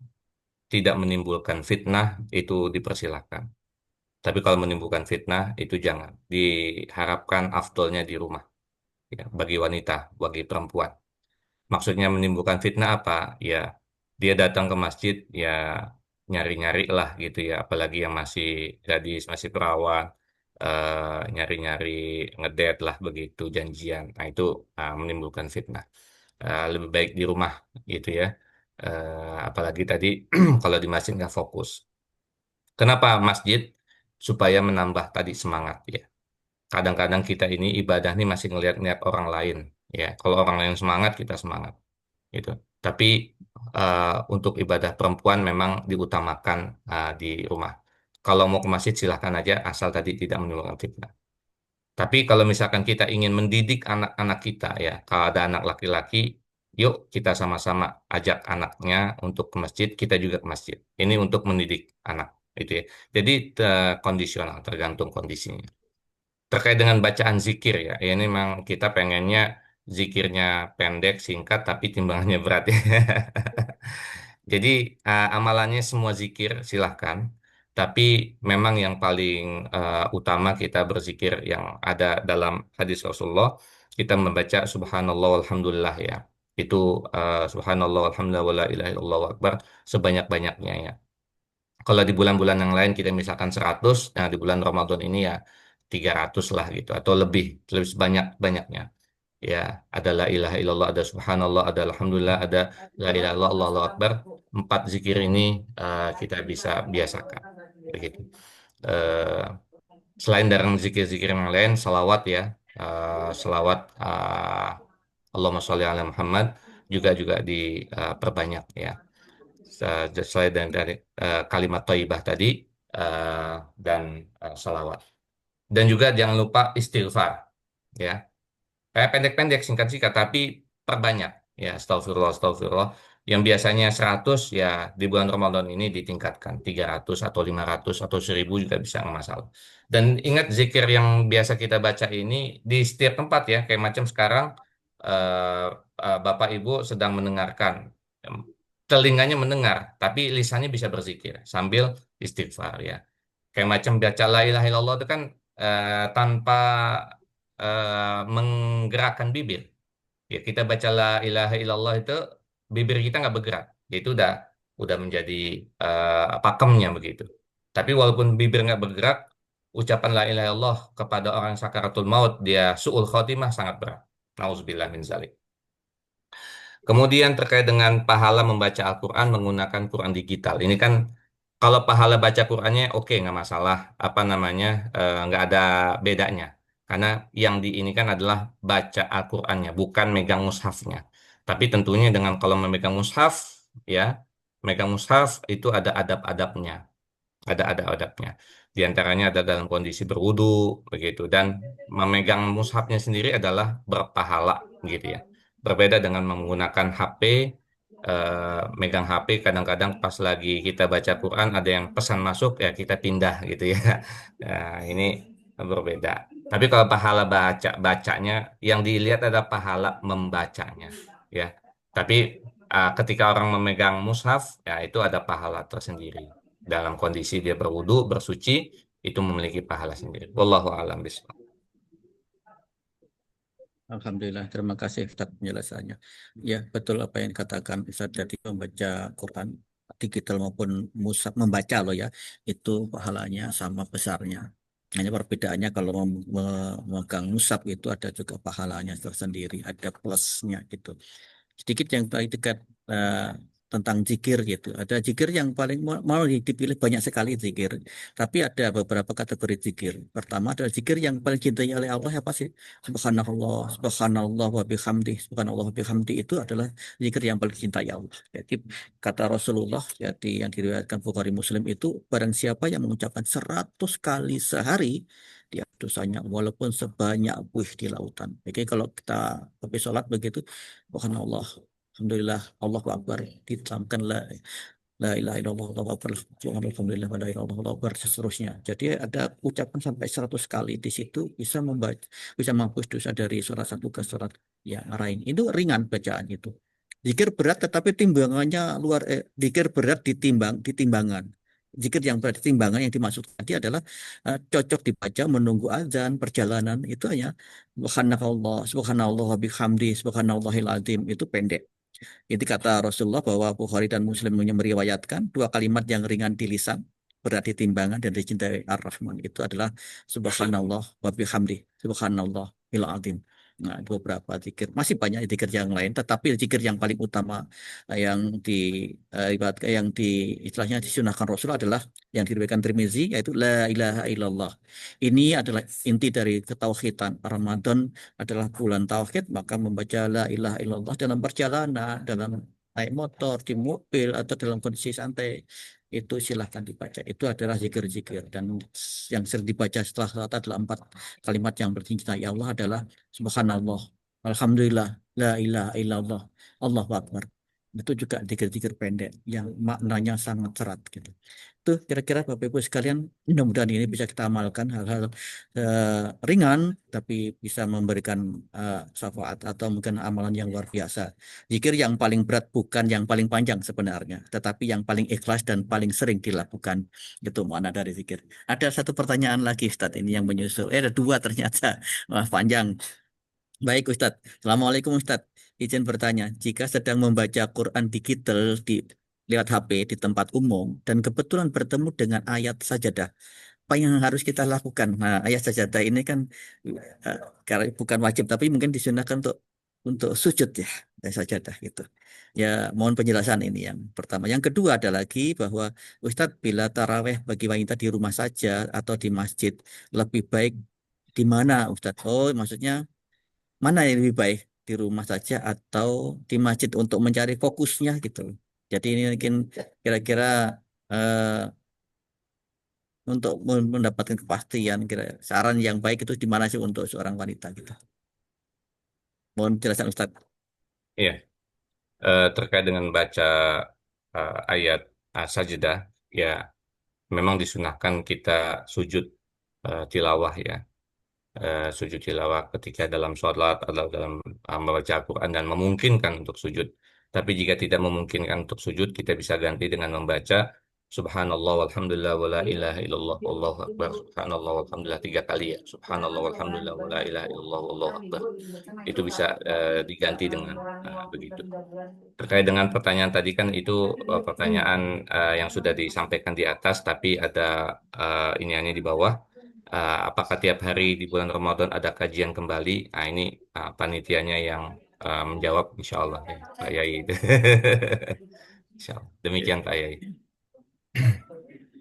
tidak menimbulkan fitnah itu dipersilahkan. Tapi kalau menimbulkan fitnah itu jangan. Diharapkan afdolnya di rumah. Ya, bagi wanita, bagi perempuan. Maksudnya menimbulkan fitnah apa? Ya, dia datang ke masjid ya nyari-nyari lah gitu ya. Apalagi yang masih gadis, masih perawan, nyari-nyari ngedate lah begitu janjian. Nah itu menimbulkan fitnah. Lebih baik di rumah gitu ya. Apalagi tadi kalau di masjid nggak fokus. Kenapa masjid? Supaya menambah tadi semangat ya. Kadang-kadang kita ini ibadah nih masih ngeliat-ngeliat orang lain ya. Kalau orang lain semangat, kita semangat gitu. Tapi untuk ibadah perempuan memang diutamakan di rumah. Kalau mau ke masjid silahkan aja, asal tadi tidak menimbulkan fitnah. Tapi kalau misalkan kita ingin mendidik anak-anak kita ya, kalau ada anak laki-laki, yuk kita sama-sama ajak anaknya untuk ke masjid, kita juga ke masjid. Ini untuk mendidik anak, itu ya. Jadi kondisional, tergantung kondisinya. Terkait dengan bacaan zikir ya, ya ini memang kita pengennya zikirnya pendek, singkat, tapi timbangannya berat ya. Jadi amalannya semua zikir silahkan, tapi memang yang paling utama kita berzikir yang ada dalam hadis Rasulullah, kita membaca Subhanallah walhamdulillah ya. Itu Subhanallah walhamdulillah wala ilaha illallah wa akbar sebanyak-banyaknya ya. Kalau di bulan-bulan yang lain kita misalkan 100, nah di bulan Ramadan ini ya 300 lah gitu atau lebih lebih sebanyak-banyaknya. Ya, ada la ilaha illallah, ada subhanallah, ada alhamdulillah, ada la ilaha illallah, Allahu akbar. Empat zikir ini kita bisa biasakan. Begitu. Eh, Selain dari zikir-zikir yang lain, salawat ya, salawat Allahumma sholli ala Muhammad juga juga diperbanyak ya. Sesuai dari kalimat thayyibah tadi dan salawat. Dan juga jangan lupa istighfar ya. Kayak pendek-pendek singkat-singkat tapi perbanyak ya astagfirullah astagfirullah. Yang biasanya 100 ya di bulan Ramadan ini ditingkatkan 300 atau 500 atau 1000 juga bisa nggak masalah. Dan ingat zikir yang biasa kita baca ini di setiap tempat ya kayak macam sekarang eh, Bapak Ibu sedang mendengarkan. Telinganya mendengar tapi lisannya bisa berzikir sambil istighfar ya. Kayak macam baca la ilaha illallah itu kan tanpa menggerakkan bibir. Ya, kita baca la ilaha illallah itu bibir kita nggak bergerak. Ya, itu udah menjadi pakemnya begitu. Tapi walaupun bibir nggak bergerak, ucapan la ilaha illallah kepada orang sakaratul maut dia su'ul khotimah sangat berat. Nauzubillah min zalik. Kemudian terkait dengan pahala membaca Al-Quran menggunakan Quran digital. Ini kan kalau pahala baca Qurannya oke nggak masalah. Apa namanya nggak ada bedanya. Karena yang di ini kan adalah baca Al-Qurannya, bukan megang mushafnya. Tapi tentunya dengan kalau memegang mushaf, ya, megang mushaf itu ada adab-adabnya. Ada adab-adabnya. Di antaranya ada dalam kondisi berwudu, begitu. Dan memegang mushafnya sendiri adalah berpahala, gitu ya. Berbeda dengan menggunakan HP, megang HP kadang-kadang pas lagi kita baca Quran ada yang pesan masuk ya kita pindah gitu ya. Nah, ini berbeda. Tapi kalau pahala bacanya yang dilihat ada pahala membacanya ya. Tapi ketika orang memegang mushaf ya itu ada pahala tersendiri. Dalam kondisi dia berwudu, bersuci itu memiliki pahala sendiri. Wallahu a'lam bishawab. Alhamdulillah, terima kasih Ustaz penjelasannya. Ya, betul apa yang dikatakan Ustaz tadi, membaca Quran digital maupun mushaf, membaca loh ya, itu pahalanya sama besarnya. Hanya perbedaannya kalau memegang mushaf itu ada juga pahalanya tersendiri, ada plusnya gitu. Sedikit yang paling dekat eh, tentang zikir gitu. Ada zikir yang paling mau dipilih banyak sekali zikir. Tapi ada beberapa kategori zikir. Pertama adalah zikir yang paling cintai oleh Allah apa sih? Subhanallah, subhanallah wa bihamdi, subhanallah wa bihamdi itu adalah zikir yang paling cintai Allah. Jadi kata Rasulullah, jadi yang diriwayatkan Bukhari Muslim itu, barang siapa yang mengucapkan 100 kali sehari, dia dosanya walaupun sebanyak buih di lautan. Jadi kalau kita habis sholat begitu, subhanallah, alhamdulillah, Allahu Akbar, ditambahkan la ilaha illallah, Allahu Akbar, subhanallah, alhamdulillah, la ilaha illallah, Allahu Akbar, seterusnya. Jadi ada ucapan sampai 100 kali di situ bisa membaca, bisa menghapus dosa dari surat satu ke surat yang lain. Itu ringan bacaan itu. Zikir berat tetapi timbangannya zikir berat ditimbangan. Zikir yang berat timbangan yang dimaksud tadi adalah cocok dibaca menunggu azan, perjalanan itu hanya subhanallah, subhanallah wa bihamdi, subhanallahil azim, itu pendek. Itu kata Rasulullah bahwa Bukhari dan Muslim meriwayatkan dua kalimat yang ringan di lisan, berat di timbangan dan dicintai Ar-Rahman itu adalah subhanallah wa bihamdi, subhanallah il azim. Nah, itu beberapa zikir. Masih banyak zikir yang lain, tetapi zikir yang paling utama yang yang di istilahnya disunahkan Rasul adalah yang diriwayatkan Tirmizi, yaitu la ilaha illallah. Ini adalah inti dari ketauhidan. Ramadan adalah bulan tauhid, maka membaca la ilaha illallah dalam perjalanan, dalam naik motor, di mobil, atau dalam kondisi santai, itu silahkan dibaca. Itu adalah zikir-zikir. Dan yang sering dibaca setelah salat adalah 4 kalimat yang bercinta ya Allah adalah subhanallah, alhamdulillah, la ilaha illallah, Allahu Akbar. Itu juga zikir-zikir pendek yang maknanya sangat erat gitu. Itu kira-kira Bapak Ibu sekalian, mudah-mudahan ini bisa kita amalkan, hal-hal ringan tapi bisa memberikan syafaat atau mungkin amalan yang luar biasa. Zikir yang paling berat bukan yang paling panjang sebenarnya, tetapi yang paling ikhlas dan paling sering dilakukan. Itu mana dari zikir. Ada satu pertanyaan lagi Ustadz ini yang menyusul. Ada dua ternyata. Wah, panjang. Baik Ustadz. Assalamualaikum Ustadz. Izin bertanya, jika sedang membaca Quran digital lewat HP di tempat umum dan kebetulan bertemu dengan ayat sajadah, apa yang harus kita lakukan? Nah, ayat sajadah ini kan karena bukan wajib, tapi mungkin disunahkan untuk sujud ya, ayat sajadah gitu. Ya, mohon penjelasan ini yang pertama. Yang kedua ada lagi bahwa Ustadz, bila taraweh bagi wanita di rumah saja atau di masjid, lebih baik di mana Ustadz? Oh, maksudnya mana yang lebih baik, di rumah saja atau di masjid untuk mencari fokusnya gitu. Jadi ini mungkin kira-kira eh, untuk mendapatkan kepastian, kira saran yang baik itu di mana sih untuk seorang wanita gitu. Mohon penjelasan Ustaz. Iya, terkait dengan baca ayat sajdah, ya memang disunahkan kita sujud tilawah ya. Sujud tilawah ketika dalam sholat atau dalam membaca Al-Quran dan memungkinkan untuk sujud. Tapi jika tidak memungkinkan untuk sujud, kita bisa ganti dengan membaca Subhanallah walhamdulillah wa la ilaha illallah wallahu akbar. Subhanallah walhamdulillah 3 kali ya. Subhanallah walhamdulillah wa la ilaha illallah wallahu akbar. Itu bisa diganti dengan begitu. Terkait dengan pertanyaan tadi kan itu pertanyaan yang sudah disampaikan di atas, tapi ada iniannya di bawah. Apakah tiap hari di bulan Ramadan ada kajian kembali? Nah, ini panitianya yang menjawab, insya Allah ya, Pak Yai. Insya Allah. Demikian Pak Yai.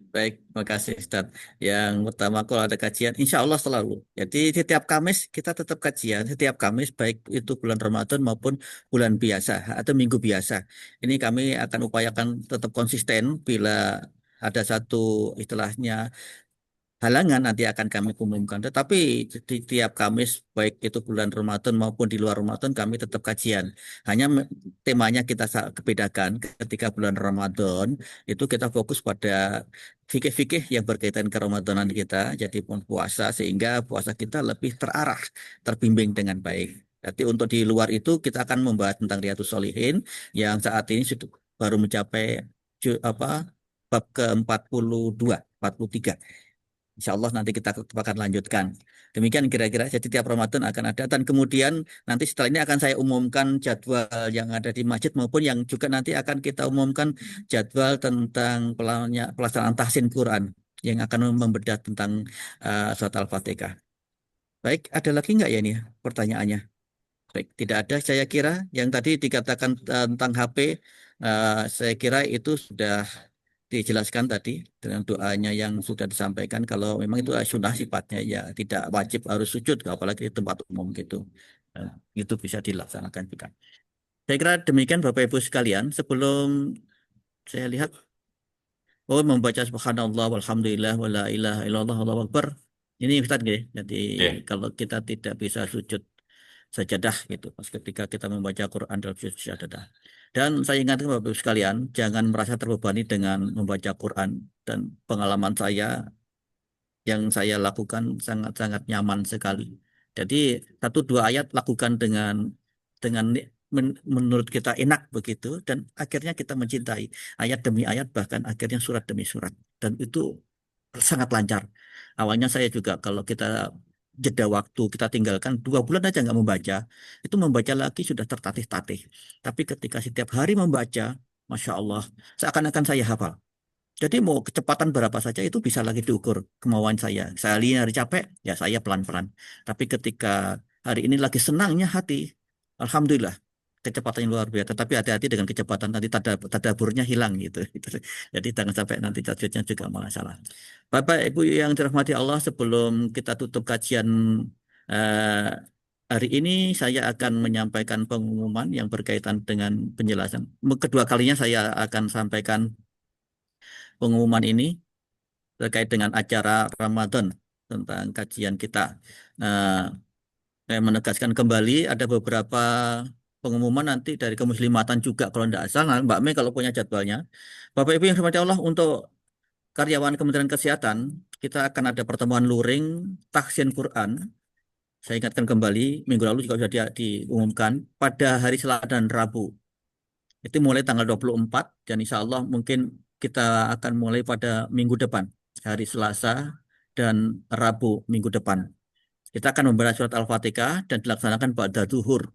Baik, terima kasih Ustaz. Yang pertama kalau ada kajian, insya Allah selalu. Jadi setiap Kamis kita tetap kajian, setiap Kamis baik itu bulan Ramadan maupun bulan biasa atau minggu biasa. Ini kami akan upayakan tetap konsisten bila ada satu istilahnya halangan nanti akan kami umumkan. Tetapi di tiap Kamis, baik itu bulan Ramadan maupun di luar Ramadan, kami tetap kajian. Hanya temanya kita bedakan. Ketika bulan Ramadan, itu kita fokus pada fikih-fikih yang berkaitan ke Ramadanan kita, jadi pun puasa, sehingga puasa kita lebih terarah, terbimbing dengan baik. Jadi untuk di luar itu kita akan membahas tentang Riyadhus Shalihin yang saat ini sudah baru mencapai apa bab ke-42, 43. Insya Allah nanti kita akan lanjutkan. Demikian kira-kira. Jadi tiap Ramadan akan ada. Dan kemudian nanti setelah ini akan saya umumkan jadwal yang ada di masjid maupun yang juga nanti akan kita umumkan jadwal tentang pelaksanaan tahsin Quran yang akan membedah tentang surat Al-Fatihah. Baik, ada lagi nggak ya ini pertanyaannya? Baik, tidak ada. Saya kira yang tadi dikatakan tentang HP, saya kira itu sudah dijelaskan tadi dengan doanya yang sudah disampaikan. Kalau memang itu sunnah sifatnya, ya tidak wajib harus sujud, apalagi di tempat umum gitu. Nah, itu bisa dilaksanakan juga. Saya kira demikian Bapak Ibu sekalian. Sebelum saya lihat, oh membaca subhanallah walhamdulillah wala ilaha illallah Allahu akbar. Ini Ustaz gitu. Jadi Ya. kalau kita tidak bisa sujud sajadah gitu pas ketika kita membaca Quran dalam sujud sajadah. Dan saya ingatkan Bapak Ibu sekalian, jangan merasa terbebani dengan membaca Quran, dan pengalaman saya yang saya lakukan sangat-sangat nyaman sekali. Jadi satu dua ayat lakukan dengan menurut kita enak begitu, dan akhirnya kita mencintai ayat demi ayat, bahkan akhirnya surat demi surat, dan itu sangat lancar. Awalnya saya juga kalau kita jeda waktu kita tinggalkan 2 bulan aja nggak membaca, itu membaca lagi sudah tertatih-tatih. Tapi ketika setiap hari membaca, Masya Allah, seakan-akan saya hafal. Jadi mau kecepatan berapa saja itu bisa lagi diukur kemauan saya. Saya hari capek, ya saya pelan-pelan. Tapi ketika hari ini lagi senangnya hati, Alhamdulillah, kecepatannya luar biasa. Tapi hati-hati dengan kecepatan, nanti tadaburnya hilang gitu. Jadi jangan sampai nanti tajwidnya juga masalah. Bapak Ibu yang dirahmati Allah, sebelum kita tutup kajian eh, hari ini, saya akan menyampaikan pengumuman yang berkaitan dengan penjelasan. Kedua kalinya saya akan sampaikan pengumuman ini terkait dengan acara Ramadan tentang kajian kita. Nah, saya menegaskan kembali ada beberapa pengumuman nanti dari kemuslimatan juga kalau tidak salah. Mbak Mei kalau punya jadwalnya. Bapak Ibu yang dirahmati Allah, untuk karyawan Kementerian Kesehatan, kita akan ada pertemuan luring tahsin Quran. Saya ingatkan kembali, minggu lalu juga sudah diumumkan pada hari Selasa dan Rabu. Itu mulai tanggal 24 dan insya Allah mungkin kita akan mulai pada minggu depan, hari Selasa dan Rabu minggu depan. Kita akan membaca surat Al-Fatihah dan dilaksanakan pada zuhur.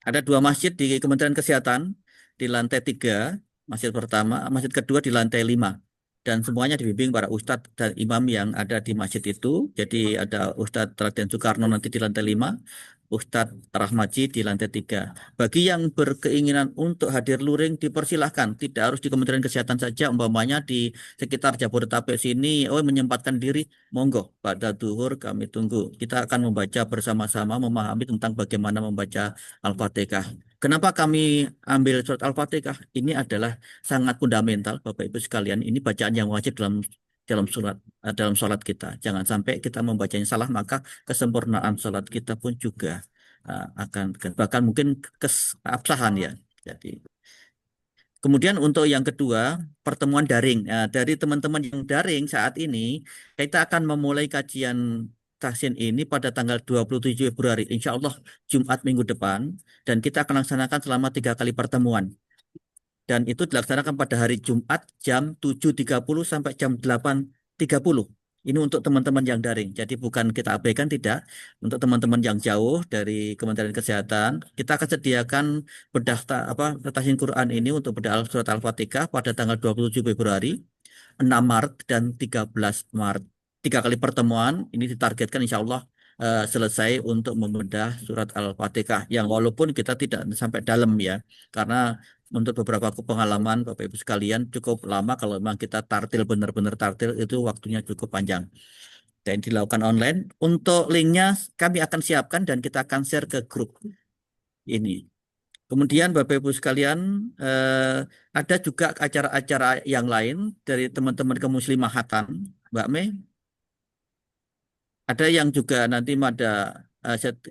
Ada 2 masjid di Kementerian Kesehatan, di lantai 3, masjid pertama, masjid kedua di lantai 5. Dan semuanya dibimbing para ustadz dan imam yang ada di masjid itu. Jadi ada Ustadz Raden Soekarno nanti di lantai 5, Ustadz Rahmaji di lantai 3. Bagi yang berkeinginan untuk hadir luring, dipersilahkan. Tidak harus di Kementerian Kesehatan saja, umpamanya di sekitar Jabodetabek sini, oh menyempatkan diri, monggo. Pada duhur kami tunggu. Kita akan membaca bersama-sama, memahami tentang bagaimana membaca Al-Fatihah. Kenapa kami ambil surat Al-Fatihah? Ini adalah sangat fundamental, Bapak Ibu sekalian. Ini bacaan yang wajib dalam sholat kita. Jangan sampai kita membacanya salah, maka kesempurnaan sholat kita pun juga akan bahkan mungkin keabsahan ya. Jadi kemudian untuk yang kedua, pertemuan daring. Nah, dari teman-teman yang daring saat ini, kita akan memulai kajian tahsin ini pada tanggal 27 Februari, insya Allah Jumat minggu depan, dan kita akan laksanakan selama 3 kali pertemuan. Dan itu dilaksanakan pada hari Jumat jam 7.30 sampai jam 8.30. Ini untuk teman-teman yang daring. Jadi bukan kita abaikan, tidak. Untuk teman-teman yang jauh dari Kementerian Kesehatan, kita akan sediakan tahsin Quran ini untuk bedah surat Al-Fatihah pada tanggal 27 Februari, 6 Maret, dan 13 Maret. 3 kali pertemuan ini ditargetkan insya Allah selesai untuk membedah surat Al-Fatihah, yang walaupun kita tidak sampai dalam ya, karena untuk beberapa pengalaman Bapak Ibu sekalian cukup lama. Kalau memang kita tartil, benar-benar tartil, itu waktunya cukup panjang. Dan dilakukan online. Untuk linknya kami akan siapkan dan kita akan share ke grup ini. Kemudian Bapak Ibu sekalian, ada juga acara-acara yang lain dari teman-teman kemuslimahatan. Mbak Mei, ada yang juga nanti ada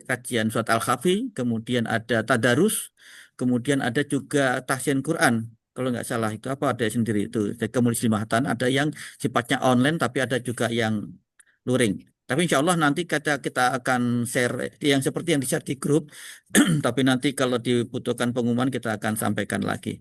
kajian surat Al-Kahfi, kemudian ada tadarus, kemudian ada juga tahsin Quran. Kalau nggak salah itu apa ada sendiri itu dari kemuslimahatan, ada yang sifatnya online tapi ada juga yang luring. Tapi insya Allah nanti kita akan share yang seperti yang di-share di grup, tapi nanti kalau dibutuhkan pengumuman kita akan sampaikan lagi.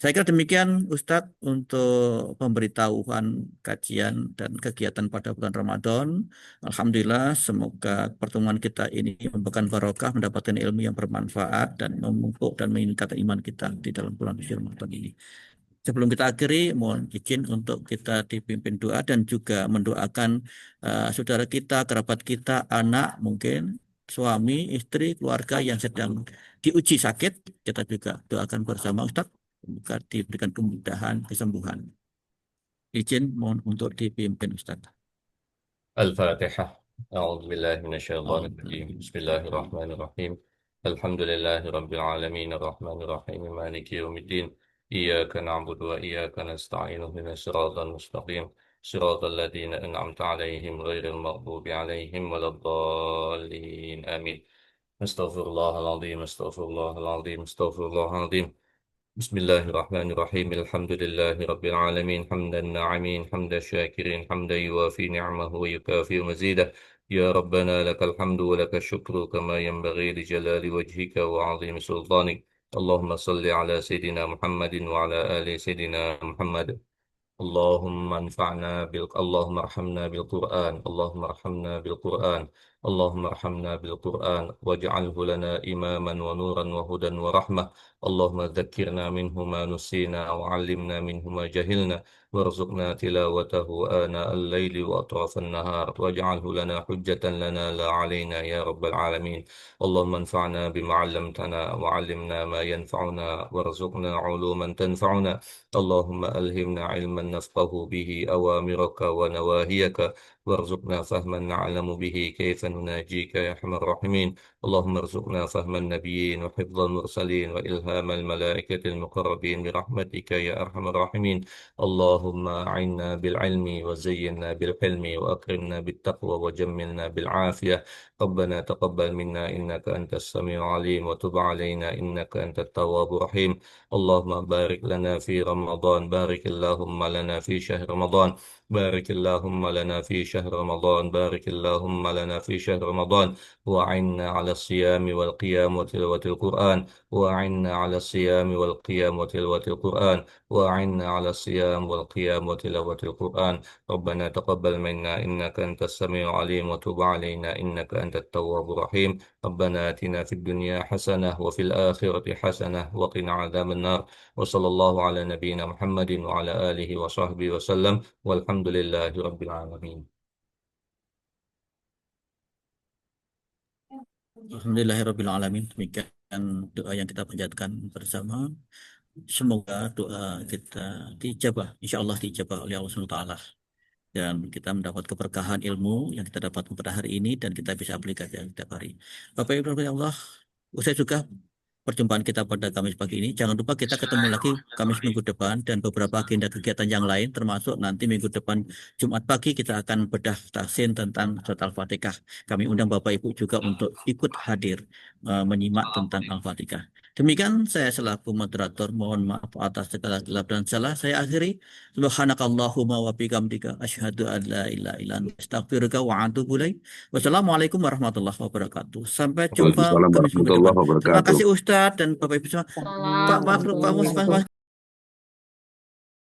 Saya kira demikian Ustadz untuk pemberitahuan kajian dan kegiatan pada bulan Ramadan. Alhamdulillah, semoga pertemuan kita ini memberikan barokah, mendapatkan ilmu yang bermanfaat dan memupuk dan meningkatkan iman kita di dalam bulan suci Ramadan ini. Sebelum kita akhiri, mohon izin untuk kita dipimpin doa dan juga mendoakan saudara kita, kerabat kita, anak mungkin, suami, istri, keluarga yang sedang diuji sakit. Kita juga doakan bersama Ustadz, semoga diberikan kemudahan, kesembuhan. Izin mohon untuk dipimpin Ustadz. الفاتحة. أعوذ بالله من الشيطان Oh, الرجيم. بسم الله الرحمن الرحيم. الحمد لله رب العالمين الرحمن الرحيم مالك يوم الدين. إياك نعبد وإياك نستعين اهدنا الصراط المستقيم صراط الذين أنعمت عليهم غير المغضوب عليهم ولا الضالين آمين. أستغفر الله العظيم أستغفر الله العظيم أستغفر الله العظيم. بسم الله الرحمن الرحيم الحمد لله رب العالمين حمد الناعمين حمد الشاكرين حمدا يوافي نعمه ويكافئ مزيده. يا ربنا لك الحمد ولك الشكر كما ينبغي لجلال وجهك وعظيم سلطانك. اللهم صل على سيدنا محمد وعلى آل سيدنا محمد. اللهم ارحمنا بالقرآن اللهم ارحمنا بالقرآن اللهم ارحمنا بالقرآن واجعله لنا إماما ونورا وهدى ورحمة. اللهم ذكرنا منه ما نسينا وعلمنا منه ما جهلنا وارزقنا تلاوته آناء الليل وأطراف النهار واجعله لنا حجة لنا لا علينا يا رب العالمين. اللهم انفعنا بما علمتنا وعلمنا ما ينفعنا وارزقنا علوما تنفعنا. اللهم ألهمنا علما نفقه به أوامرك ونواهيك وارزقنا فهما نعلم به كيف نناجيك يا أرحم الراحمين. اللهم ارزقنا فهم النبيين وحفظ المرسلين وإلهام الملائكة المقربين برحمتك يا أرحم الراحمين. اللهم أعنا بالعلم وزينا بالحلم وأكرمنا بالتقوى وجملنا بالعافية. ربنا تقبل منا إنك أنت السميع العليم وتب علينا إنك أنت التواب الرحيم. اللهم بارك لنا في رمضان بارك اللهم لنا في شهر رمضان بارك اللهم لنا في شهر رمضان بارك اللهم لنا في شهر رمضان. وأعنا على الصيام والقيام وتلاوة القرآن وأعنا على الصيام والقيام وتلاوة القرآن وأعنا على الصيام والقيام وتلاوة القرآن. ربنا تقبل منا إنك أنت السميع العليم وتب علينا إنك أنت التواب الرحيم. ربنا آتنا في الدنيا حسنة وفي الآخرة حسنة وقنا عذاب النار. وصلى الله على نبينا محمد وعلى آله وصحبه وسلم والحمد لله رب العالمين. Alhamdulillahirrabbilalamin. Demikian doa yang kita panjatkan bersama. Semoga doa kita dijabah, insya Allah dijabah oleh Allah SWT. Dan kita mendapat keberkahan ilmu yang kita dapat pada hari ini dan kita bisa aplikasikan setiap hari. Bapak Ibu ya Allah, usai juga perjumpaan kita pada Kamis pagi ini. Jangan lupa kita ketemu lagi Kamis minggu depan dan beberapa agenda kegiatan yang lain, termasuk nanti minggu depan Jumat pagi kita akan bedah tahsin tentang surat Al-Fatihah. Kami undang Bapak Ibu juga untuk ikut hadir menyimak tentang Al-Fatihah. Demikian saya selaku moderator mohon maaf atas segala gelap dan salah. Saya akhiri. Subhanakallahumma wa bihamdika asyhadu an la ilaha illa anta astaghfiruka wa atubu ilaik. Wassalamualaikum warahmatullahi wabarakatuh. Sampai jumpa Waalaikumsalam Kamis minggu depan. warahmatullahi Terima wabarakatuh. kasih Ustadz dan Bapak Ibu semua. Pak Makhluk, Pak Mus, Pak Mas.